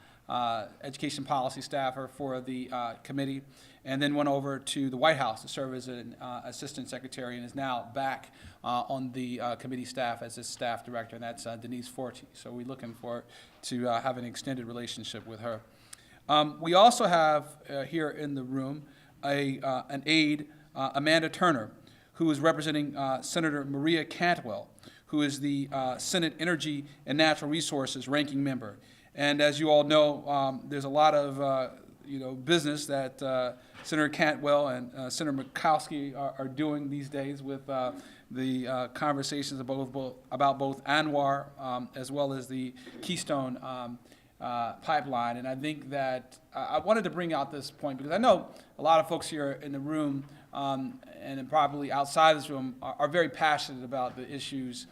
education policy staffer for the committee, and then went over to the White House to serve as an assistant secretary, and is now back on the committee staff as his staff director, and that's Denise Forte. So we're looking forward to have an extended relationship with her. We also have here in the room an aide, Amanda Turner, who is representing Senator Maria Cantwell, who is the Senate Energy and Natural Resources ranking member. And as you all know, there's a lot of business that Senator Cantwell and Senator Murkowski are doing these days with the conversations about both ANWR as well as the Keystone pipeline. And I think that I wanted to bring out this point because I know a lot of folks here in the room and probably outside this room are very passionate about the issues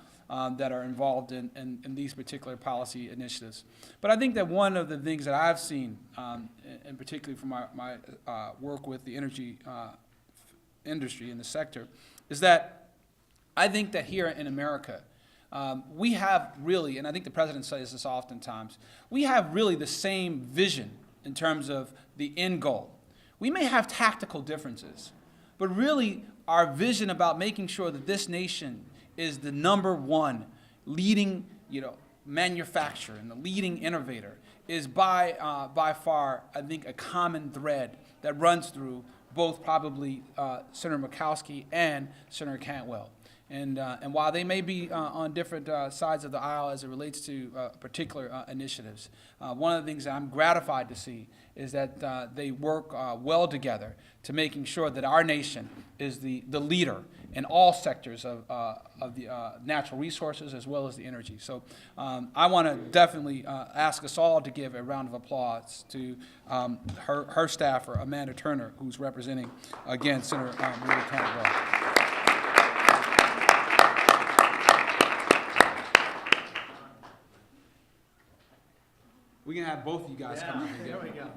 that are involved in these particular policy initiatives. But I think that one of the things that I've seen, and particularly from my work with the energy industry in the sector, is that I think that here in America, we have really, and I think the president says this oftentimes, we have really the same vision in terms of the end goal. We may have tactical differences, but really our vision about making sure that this nation is the #1 leading, manufacturer and the leading innovator is by far, I think, a common thread that runs through both probably Senator Murkowski and Senator Cantwell. And while they may be on different sides of the aisle as it relates to particular initiatives, one of the things that I'm gratified to see is that they work well together to making sure that our nation is the leader in all sectors of the natural resources as well as the energy. So I want to definitely ask us all to give a round of applause to her staffer, Amanda Turner, who's representing, again, Senator Maria Cantwell. We can have both of you guys come up and get it.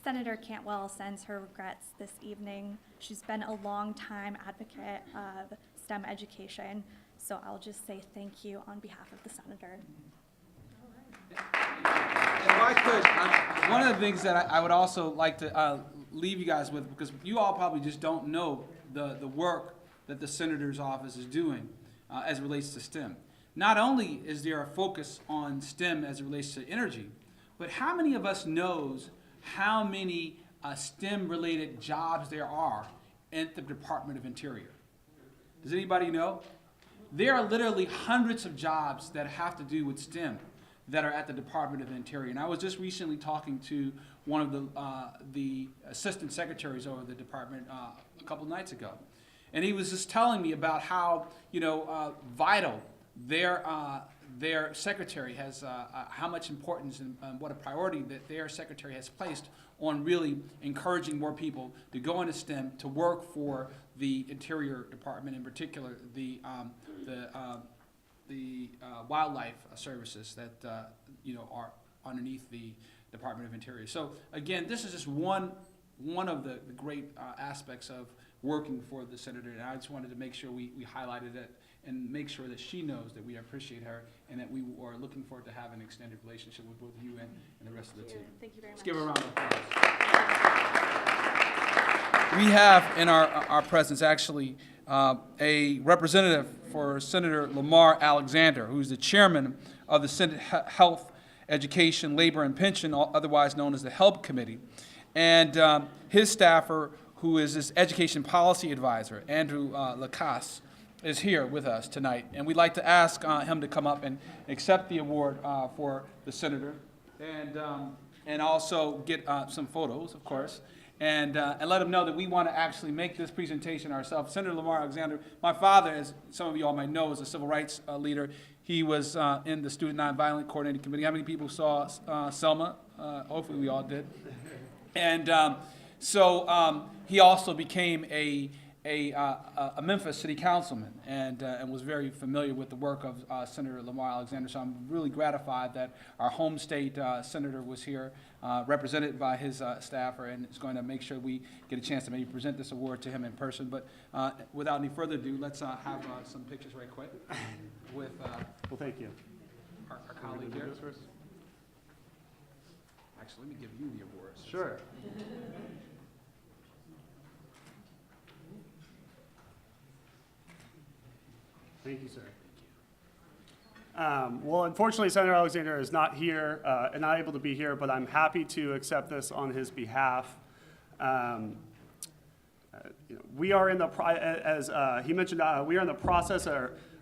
Senator Cantwell sends her regrets this evening. She's been a long-time advocate of STEM education, so I'll just say thank you on behalf of the senator. If I could, one of the things that I would also like to leave you guys with, because you all probably just don't know the work that the senator's office is doing as it relates to STEM. Not only is there a focus on STEM as it relates to energy, but how many of us knows how many STEM-related jobs there are at the Department of Interior? Does anybody know? There are literally hundreds of jobs that have to do with STEM that are at the Department of Interior. And I was just recently talking to one of the assistant secretaries over the department a couple nights ago. And he was just telling me about how, vital their secretary has, how much importance and what a priority that their secretary has placed on really encouraging more people to go into STEM, to work for the Interior Department, in particular the wildlife services that are underneath the Department of Interior. So again, this is just one of the great aspects of working for the senator, and I just wanted to make sure we highlighted it and make sure that she knows that we appreciate her and that we are looking forward to have an extended relationship with both you and the rest of the team. Thank you very much. Let's give her a round of applause. We have in our presence actually a representative for Senator Lamar Alexander, who's the chairman of the Senate Health, Education, Labor, and Pension, otherwise known as the HELP Committee, and his staffer, who is his education policy advisor, Andrew Lacasse, is here with us tonight. And we'd like to ask him to come up and accept the award for the senator, and also get some photos, of course, and let him know that we want to actually make this presentation ourselves. Senator Lamar Alexander, my father, as some of you all might know, is a civil rights leader. He was in the Student Nonviolent Coordinating Committee. How many people saw Selma? Hopefully we all did. And so he also became a Memphis city councilman and was very familiar with the work of Senator Lamar Alexander. So I'm really gratified that our home state senator was here, represented by his staffer, and is going to make sure we get a chance to maybe present this award to him in person. But without any further ado, let's have some pictures right quick with well, thank you. Our colleague here. Actually, let me give you the award. Sure. Thank you, sir. Well, unfortunately, Senator Alexander is not here and not able to be here, but I'm happy to accept this on his behalf. We are in the, as he mentioned, we are in the process,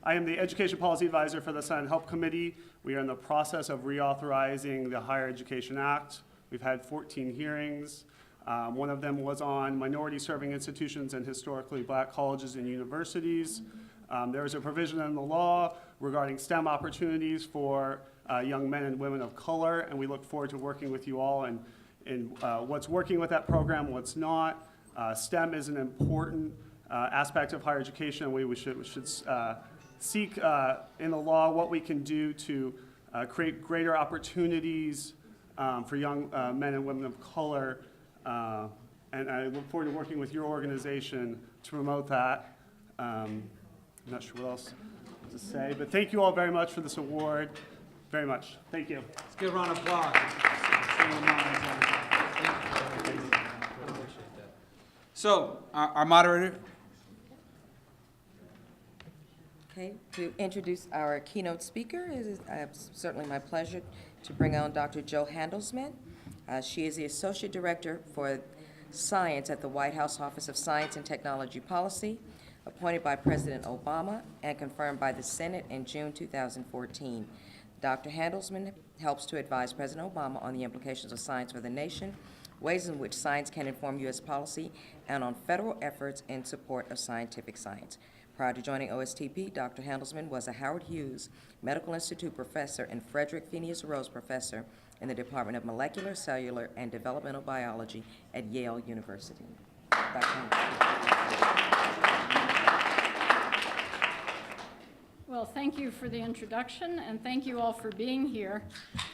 I am the Education Policy Advisor for the Senate Help Committee. We are in the process of reauthorizing the Higher Education Act. We've had 14 hearings. One of them was on minority-serving institutions and historically black colleges and universities. There is a provision in the law regarding STEM opportunities for young men and women of color, and we look forward to working with you all in what's working with that program, what's not. STEM is an important aspect of higher education, and we should seek in the law what we can do to create greater opportunities for young men and women of color. And I look forward to working with your organization to promote that. I'm not sure what else to say, but thank you all very much for this award. Very much. Thank you. Let's give a round of applause. So, our moderator. Okay, to introduce our keynote speaker, it is certainly my pleasure to bring on Dr. Jo Handelsman. She is the Associate Director for Science at the White House Office of Science and Technology Policy, appointed by President Obama and confirmed by the Senate in June 2014. Dr. Handelsman helps to advise President Obama on the implications of science for the nation, ways in which science can inform U.S. policy, and on federal efforts in support of scientific science. Prior to joining OSTP, Dr. Handelsman was a Howard Hughes Medical Institute professor and Frederick Phineas Rose professor in the Department of Molecular, Cellular, and Developmental Biology at Yale University. Dr. Well, thank you for the introduction, and thank you all for being here.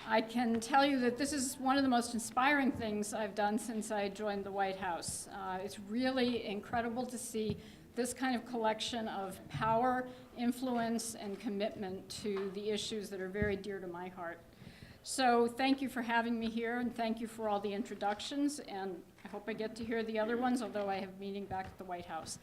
I can tell you that this is one of the most inspiring things I've done since I joined the White House. It's really incredible to see this kind of collection of power, influence, and commitment to the issues that are very dear to my heart. So thank you for having me here, and thank you for all the introductions, and I hope I get to hear the other ones, although I have a meeting back at the White House.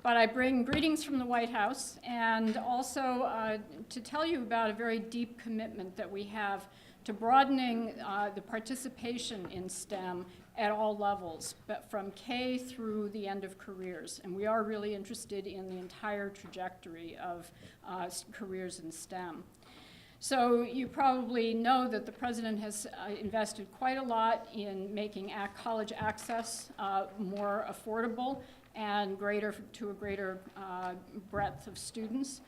But I bring greetings from the White House, and also to tell you about a very deep commitment that we have to broadening the participation in STEM at all levels, but from K through the end of careers. And we are really interested in the entire trajectory of careers in STEM. So you probably know that the president has invested quite a lot in making college access more affordable and to a greater breadth of students.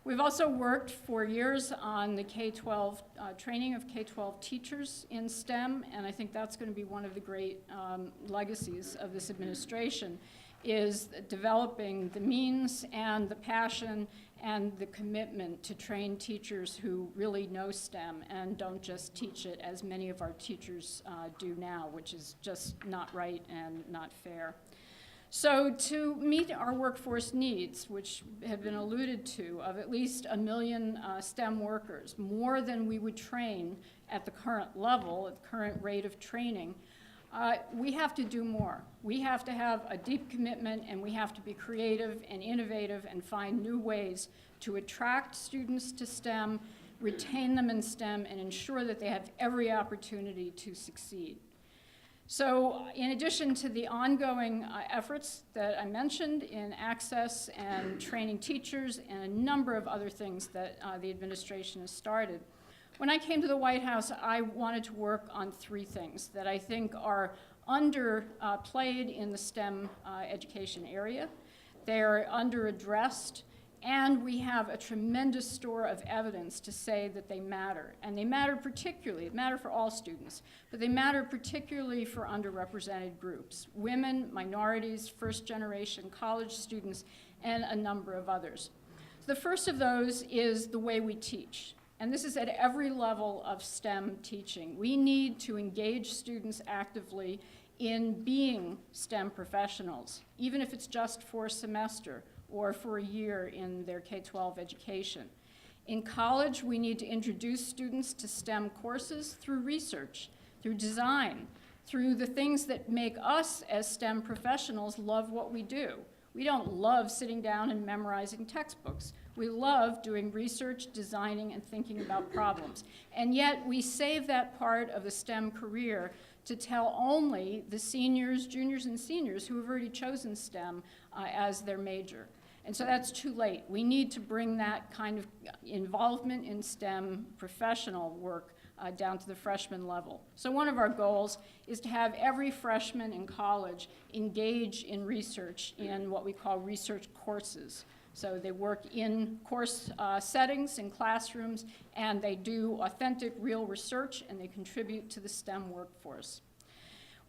We've also worked for years on the K-12 training of K-12 teachers in STEM, and I think that's going to be one of the great legacies of this administration, is developing the means and the passion and the commitment to train teachers who really know STEM and don't just teach it as many of our teachers do now, which is just not right and not fair. So to meet our workforce needs, which have been alluded to, of at least 1 million STEM workers, more than we would train at the current level, at the current rate of training, we have to do more. We have to have a deep commitment, and we have to be creative and innovative and find new ways to attract students to STEM, retain them in STEM, and ensure that they have every opportunity to succeed. So in addition to the ongoing efforts that I mentioned in access and training teachers and a number of other things that the administration has started, when I came to the White House, I wanted to work on 3 things that I think are underplayed in the STEM education area. They're under-addressed, and we have a tremendous store of evidence to say that they matter. And they matter particularly, they matter for all students, but they matter particularly for underrepresented groups, women, minorities, first-generation college students, and a number of others. The first of those is the way we teach. And this is at every level of STEM teaching. We need to engage students actively in being STEM professionals, even if it's just for a semester or for a year in their K-12 education. In college, we need to introduce students to STEM courses through research, through design, through the things that make us as STEM professionals love what we do. We don't love sitting down and memorizing textbooks. We love doing research, designing, and thinking about problems. And yet we save that part of the STEM career to tell only the seniors, juniors, and seniors who have already chosen STEM as their major. And so that's too late. We need to bring that kind of involvement in STEM professional work down to the freshman level. So one of our goals is to have every freshman in college engage in research in what we call research courses. So they work in course settings, in classrooms, and they do authentic, real research, and they contribute to the STEM workforce.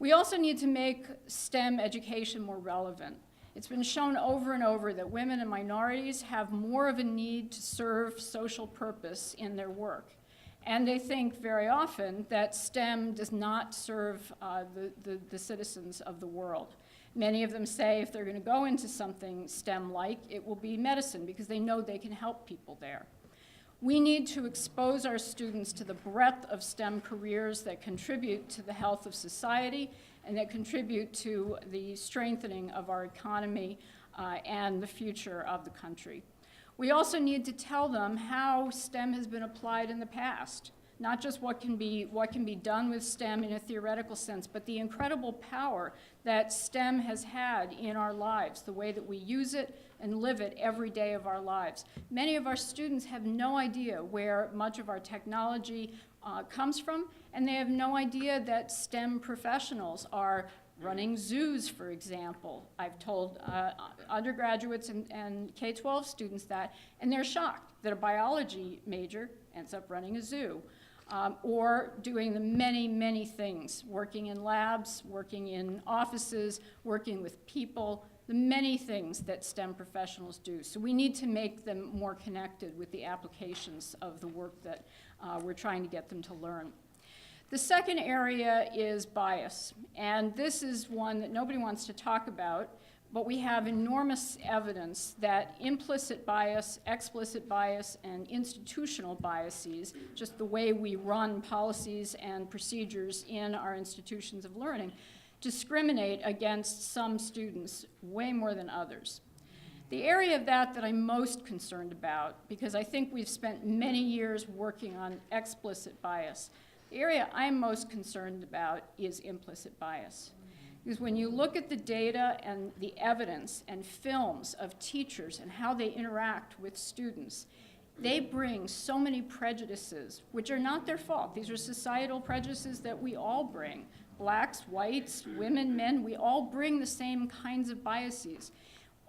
We also need to make STEM education more relevant. It's been shown over and over that women and minorities have more of a need to serve social purpose in their work. And they think very often that STEM does not serve the citizens of the world. Many of them say if they're going to go into something STEM-like, it will be medicine because they know they can help people there. We need to expose our students to the breadth of STEM careers that contribute to the health of society and that contribute to the strengthening of our economy and the future of the country. We also need to tell them how STEM has been applied in the past, not just what can be done with STEM in a theoretical sense, but the incredible power that STEM has had in our lives, the way that we use it and live it every day of our lives. Many of our students have no idea where much of our technology comes from, and they have no idea that STEM professionals are running zoos, for example. I've told undergraduates and K-12 students that, and they're shocked that a biology major ends up running a zoo. Or doing the many, many things, working in labs, working in offices, working with people, the many things that STEM professionals do. So we need to make them more connected with the applications of the work that we're trying to get them to learn. The second area is bias, and this is one that nobody wants to talk about, but we have enormous evidence that implicit bias, explicit bias, and institutional biases, just the way we run policies and procedures in our institutions of learning, discriminate against some students way more than others. The area of that I'm most concerned about, because I think we've spent many years working on explicit bias, the area I'm most concerned about is implicit bias. Because when you look at the data and the evidence and films of teachers and how they interact with students, they bring so many prejudices, which are not their fault. These are societal prejudices that we all bring. Blacks, whites, women, men, we all bring the same kinds of biases.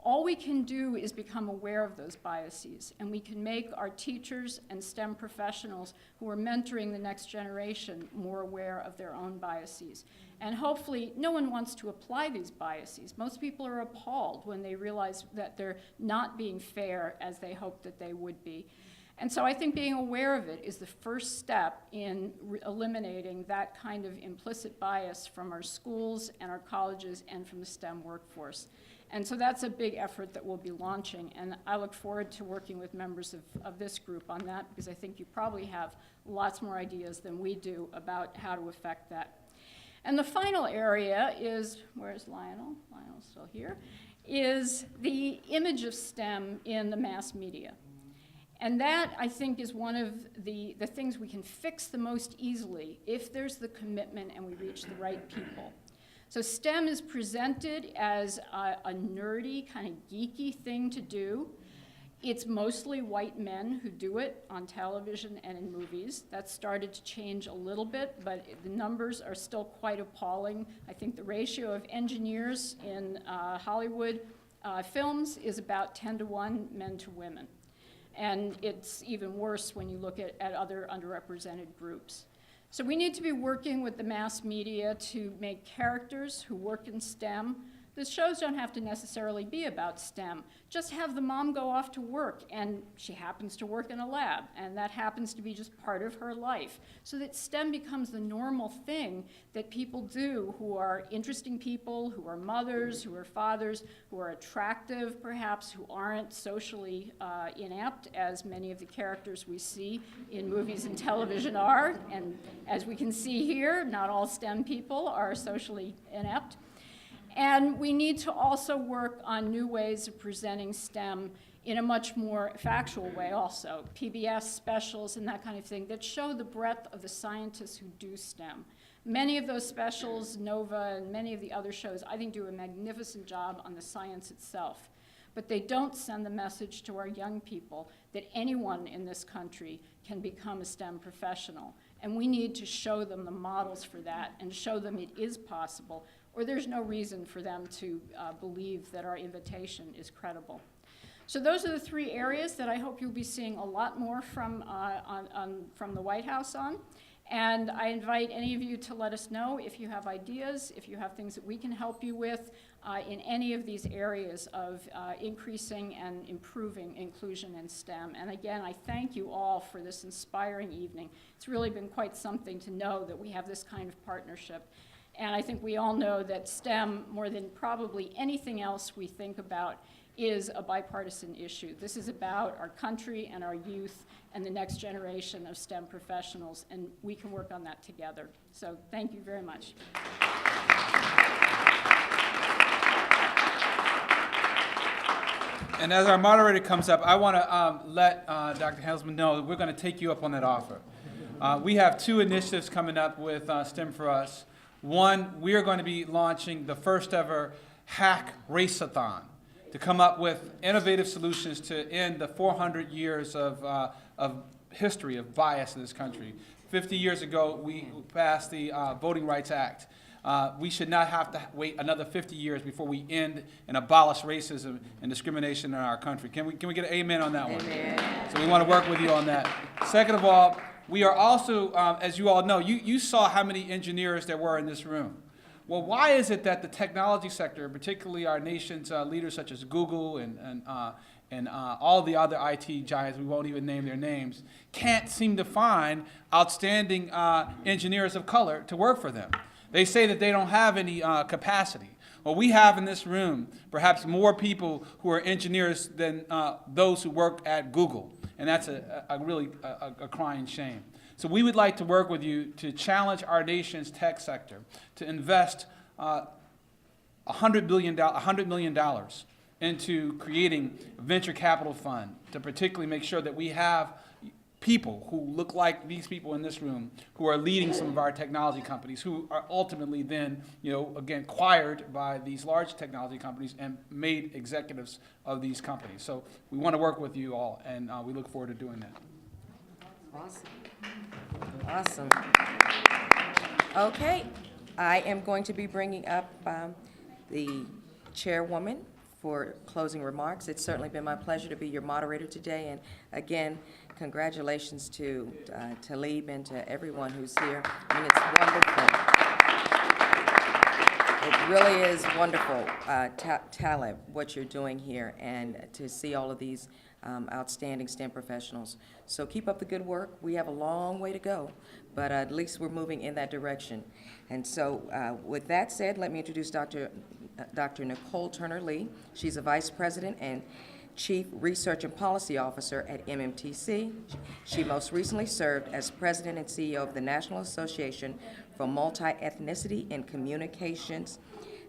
All we can do is become aware of those biases, and we can make our teachers and STEM professionals who are mentoring the next generation more aware of their own biases. And hopefully, no one wants to apply these biases. Most people are appalled when they realize that they're not being fair as they hope that they would be. And so I think being aware of it is the first step in eliminating that kind of implicit bias from our schools and our colleges and from the STEM workforce. And so that's a big effort that we'll be launching, and I look forward to working with members of this group on that, because I think you probably have lots more ideas than we do about how to affect that. And the final area is, where's Lionel? Lionel's still here, is the image of STEM in the mass media. And that, I think, is one of the things we can fix the most easily if there's the commitment and we reach the right people. So STEM is presented as a nerdy, kind of geeky thing to do. It's mostly white men who do it on television and in movies. That's started to change a little bit, but the numbers are still quite appalling. I think the ratio of engineers in Hollywood films is about 10 to 1 men to women. And it's even worse when you look at other underrepresented groups. So we need to be working with the mass media to make characters who work in STEM. The shows don't have to necessarily be about STEM. Just have the mom go off to work, and she happens to work in a lab, and that happens to be just part of her life, so that STEM becomes the normal thing that people do who are interesting people, who are mothers, who are fathers, who are attractive, perhaps, who aren't socially inept, as many of the characters we see in movies and television are. And as we can see here, not all STEM people are socially inept. And we need to also work on new ways of presenting STEM in a much more factual way also, PBS specials and that kind of thing, that show the breadth of the scientists who do STEM. Many of those specials, Nova and many of the other shows, I think do a magnificent job on the science itself. But they don't send the message to our young people that anyone in this country can become a STEM professional. And we need to show them the models for that and show them it is possible, or there's no reason for them to believe that our invitation is credible. So those are the three areas that I hope you'll be seeing a lot more from the White House on. And I invite any of you to let us know if you have ideas, if you have things that we can help you with in any of these areas of increasing and improving inclusion in STEM. And again, I thank you all for this inspiring evening. It's really been quite something to know that we have this kind of partnership. And I think we all know that STEM, more than probably anything else we think about, is a bipartisan issue. This is about our country and our youth and the next generation of STEM professionals, and we can work on that together. So thank you very much. And as our moderator comes up, I want to let Dr. Helsman know that we're going to take you up on that offer. We have two initiatives coming up with STEM4US. One, we are going to be launching the first ever Hack Race-a-thon to come up with innovative solutions to end the 400 years of history of bias in this country. 50 years ago, we passed the Voting Rights Act. We should not have to wait another 50 years before we end and abolish racism and discrimination in our country. Can we get an amen on that one? Amen. So we want to work with you on that. Second of all, we are also, as you all know, you saw how many engineers there were in this room. Well, why is it that the technology sector, particularly our nation's leaders such as Google and all the other IT giants, we won't even name their names, can't seem to find outstanding engineers of color to work for them? They say that they don't have any capacity. Well, we have in this room perhaps more people who are engineers than those who work at Google, and that's really a crying shame. So we would like to work with you to challenge our nation's tech sector to invest $100 million into creating a venture capital fund to particularly make sure that we have people who look like these people in this room who are leading some of our technology companies, who are ultimately then, again, acquired by these large technology companies and made executives of these companies. So we want to work with you all, and we look forward to doing that. Awesome. Awesome. Okay, I am going to be bringing up the chairwoman for closing remarks. It's certainly been my pleasure to be your moderator today, and again, congratulations to Talib and to everyone who's here. I mean, it's wonderful. It really is wonderful, Talib, what you're doing here, and to see all of these outstanding STEM professionals. So keep up the good work. We have a long way to go, but at least we're moving in that direction. And so with that said, let me introduce Dr. Nicole Turner-Lee. She's a Vice President and Chief Research and Policy Officer at MMTC. She most recently served as President and CEO of the National Association for Multi-Ethnicity in Communications,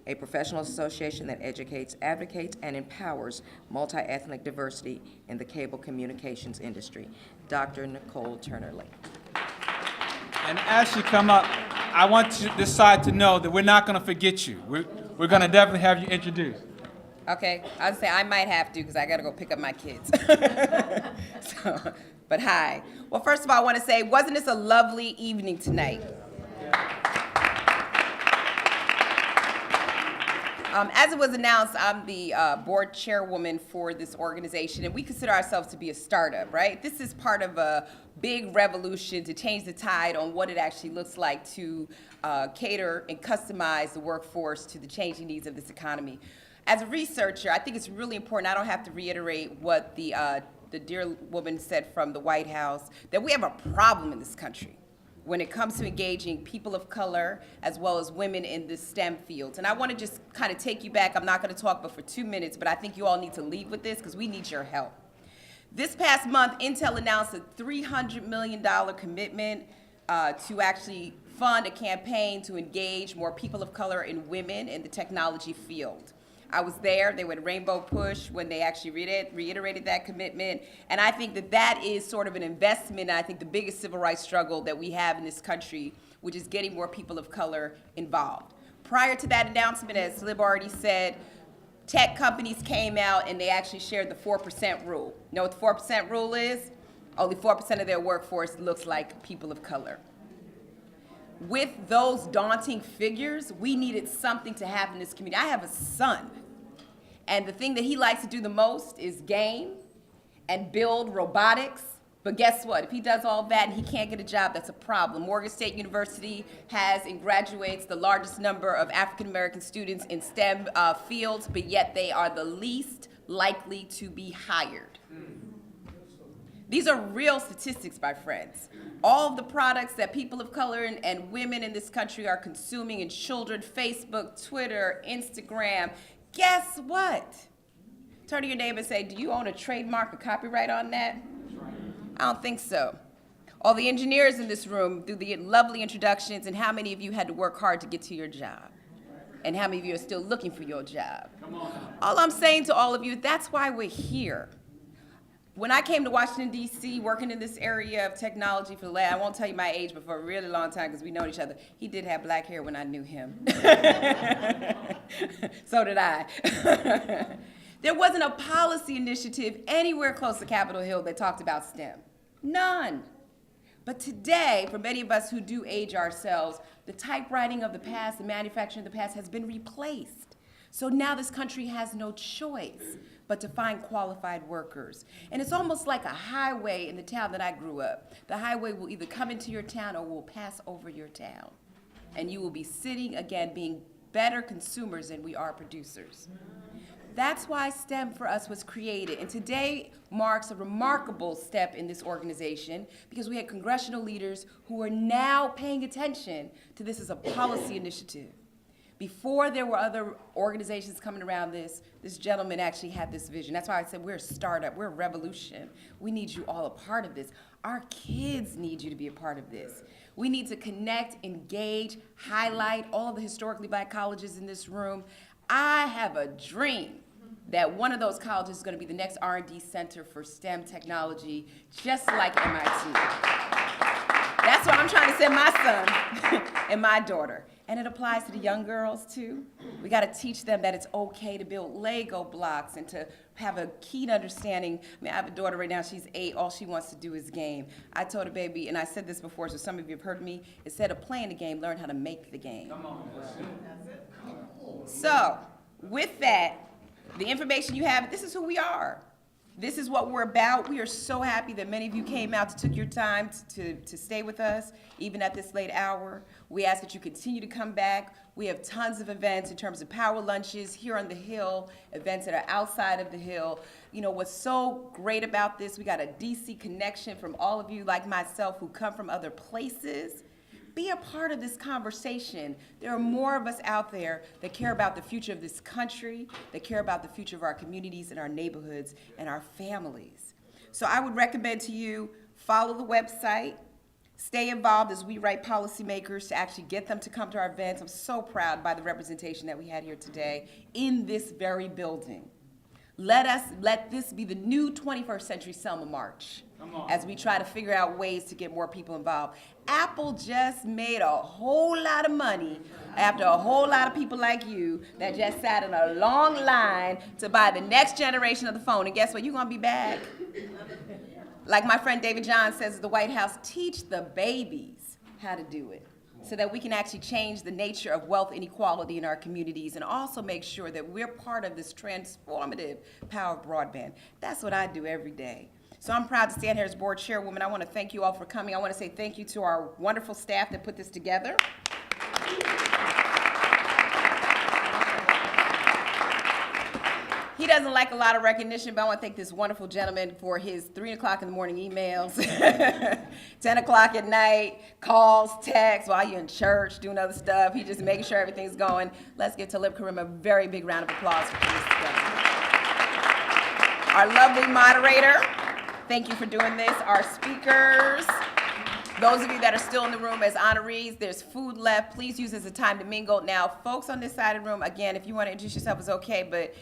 a professional association that educates, advocates, and empowers multi-ethnic diversity in the cable communications industry. Dr. Nicole Turner-Lee. And as you come up, I want this side to know that we're not going to forget you. We're going to definitely have you introduced. Okay, I'd say I might have to because I got to go pick up my kids. But hi. Well, first of all, I want to say, wasn't this a lovely evening tonight? As it was announced, I'm the board chairwoman for this organization, and we consider ourselves to be a startup, right? This is part of a big revolution to change the tide on what it actually looks like to cater and customize the workforce to the changing needs of this economy. As a researcher, I think it's really important, I don't have to reiterate what the dear woman said from the White House, that we have a problem in this country when it comes to engaging people of color as well as women in the STEM fields. And I want to just kind of take you back. I'm not going to talk but for 2 minutes, but I think you all need to leave with this because we need your help. This past month, Intel announced a $300 million commitment to actually fund a campaign to engage more people of color and women in the technology field. I was there. They went Rainbow Push when they actually reiterated that commitment. And I think that that is sort of an investment, and I think the biggest civil rights struggle that we have in this country, which is getting more people of color involved. Prior to that announcement, as Lib already said, tech companies came out and they actually shared the 4% rule. You know what the 4% rule is? Only 4% of their workforce looks like people of color. With those daunting figures, we needed something to happen in this community. I have a son, and the thing that he likes to do the most is game and build robotics. But guess what? If he does all that and he can't get a job, that's a problem. Morgan State University has and graduates the largest number of African American students in STEM fields, but yet they are the least likely to be hired. These are real statistics, my friends. All of the products that people of color and women in this country are consuming, and children, Facebook, Twitter, Instagram, guess what? Turn to your neighbor and say, do you own a trademark or copyright on that? I don't think so. All the engineers in this room do the lovely introductions, and how many of you had to work hard to get to your job? And how many of you are still looking for your job? Come on. All I'm saying to all of you, that's why we're here. When I came to Washington, D.C., working in this area of technology for the last, I won't tell you my age, but for a really long time, because we know each other, he did have black hair when I knew him. So did I. There wasn't a policy initiative anywhere close to Capitol Hill that talked about STEM. None. But today, for many of us who do age ourselves, the typewriting of the past, the manufacturing of the past has been replaced. So now this country has no choice but to find qualified workers. And it's almost like a highway in the town that I grew up. The highway will either come into your town or will pass over your town. And you will be sitting, again, being better consumers than we are producers. That's why STEM4US was created. And today marks a remarkable step in this organization because we had congressional leaders who are now paying attention to this as a policy initiative. Before there were other organizations coming around this gentleman actually had this vision. That's why I said we're a startup, we're a revolution. We need you all a part of this. Our kids need you to be a part of this. We need to connect, engage, highlight all the historically black colleges in this room. I have a dream that one of those colleges is going to be the next R&D center for STEM technology, just like MIT. That's what I'm trying to send my son and my daughter. And it applies to the young girls, too. We got to teach them that it's okay to build Lego blocks and to have a keen understanding. I mean, I have a daughter right now, she's 8. All she wants to do is game. I told her, baby, and I said this before, so some of you have heard me, instead of playing the game, learn how to make the game. Come on. So, with that, the information you have, this is who we are. This is what we're about. We are so happy that many of you came out, took your time to stay with us, even at this late hour. We ask that you continue to come back. We have tons of events in terms of power lunches here on the Hill, events that are outside of the Hill. You know, what's so great about this, we got a DC connection from all of you like myself who come from other places. Be a part of this conversation. There are more of us out there that care about the future of this country, that care about the future of our communities and our neighborhoods and our families. So I would recommend to you, follow the website, stay involved as we write policymakers to actually get them to come to our events. I'm so proud by the representation that we had here today in this very building. Let this be the new 21st century Selma March as we try to figure out ways to get more people involved. Apple just made a whole lot of money after a whole lot of people like you that just sat in a long line to buy the next generation of the phone. And guess what? You're going to be back. Like my friend David John says at the White House, teach the babies how to do it, so that we can actually change the nature of wealth inequality in our communities and also make sure that we're part of this transformative power of broadband. That's what I do every day. So I'm proud to stand here as board chairwoman. I want to thank you all for coming. I want to say thank you to our wonderful staff that put this together. He doesn't like a lot of recognition, but I want to thank this wonderful gentleman for his 3 o'clock in the morning emails, 10 o'clock at night, calls, texts while you're in church, doing other stuff. He's just making sure everything's going. Let's give Talib Karim a very big round of applause for this together. Our lovely moderator, thank you for doing this. Our speakers, Those of you that are still in the room as honorees, there's food left. Please use it as a time to mingle. Now, folks on this side of the room, again, if you want to introduce yourself, it's okay, but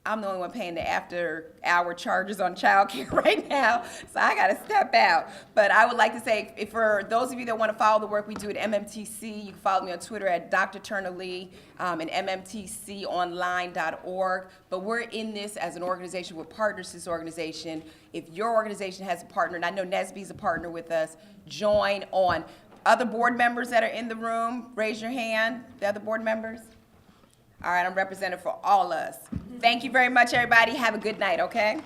I'm the only one paying the after-hour charges on childcare right now, so I got to step out. But I would like to say, for those of you that want to follow the work we do at MMTC, you can follow me on Twitter at Dr. Turner Lee and mmtconline.org. But we're in this as an organization. We're partners to this organization. If your organization has a partner, and I know NSBE's a partner with us, join on. Other board members that are in the room, raise your hand. The other board members? All right, I'm representing for all us. Thank you very much, everybody. Have a good night, okay?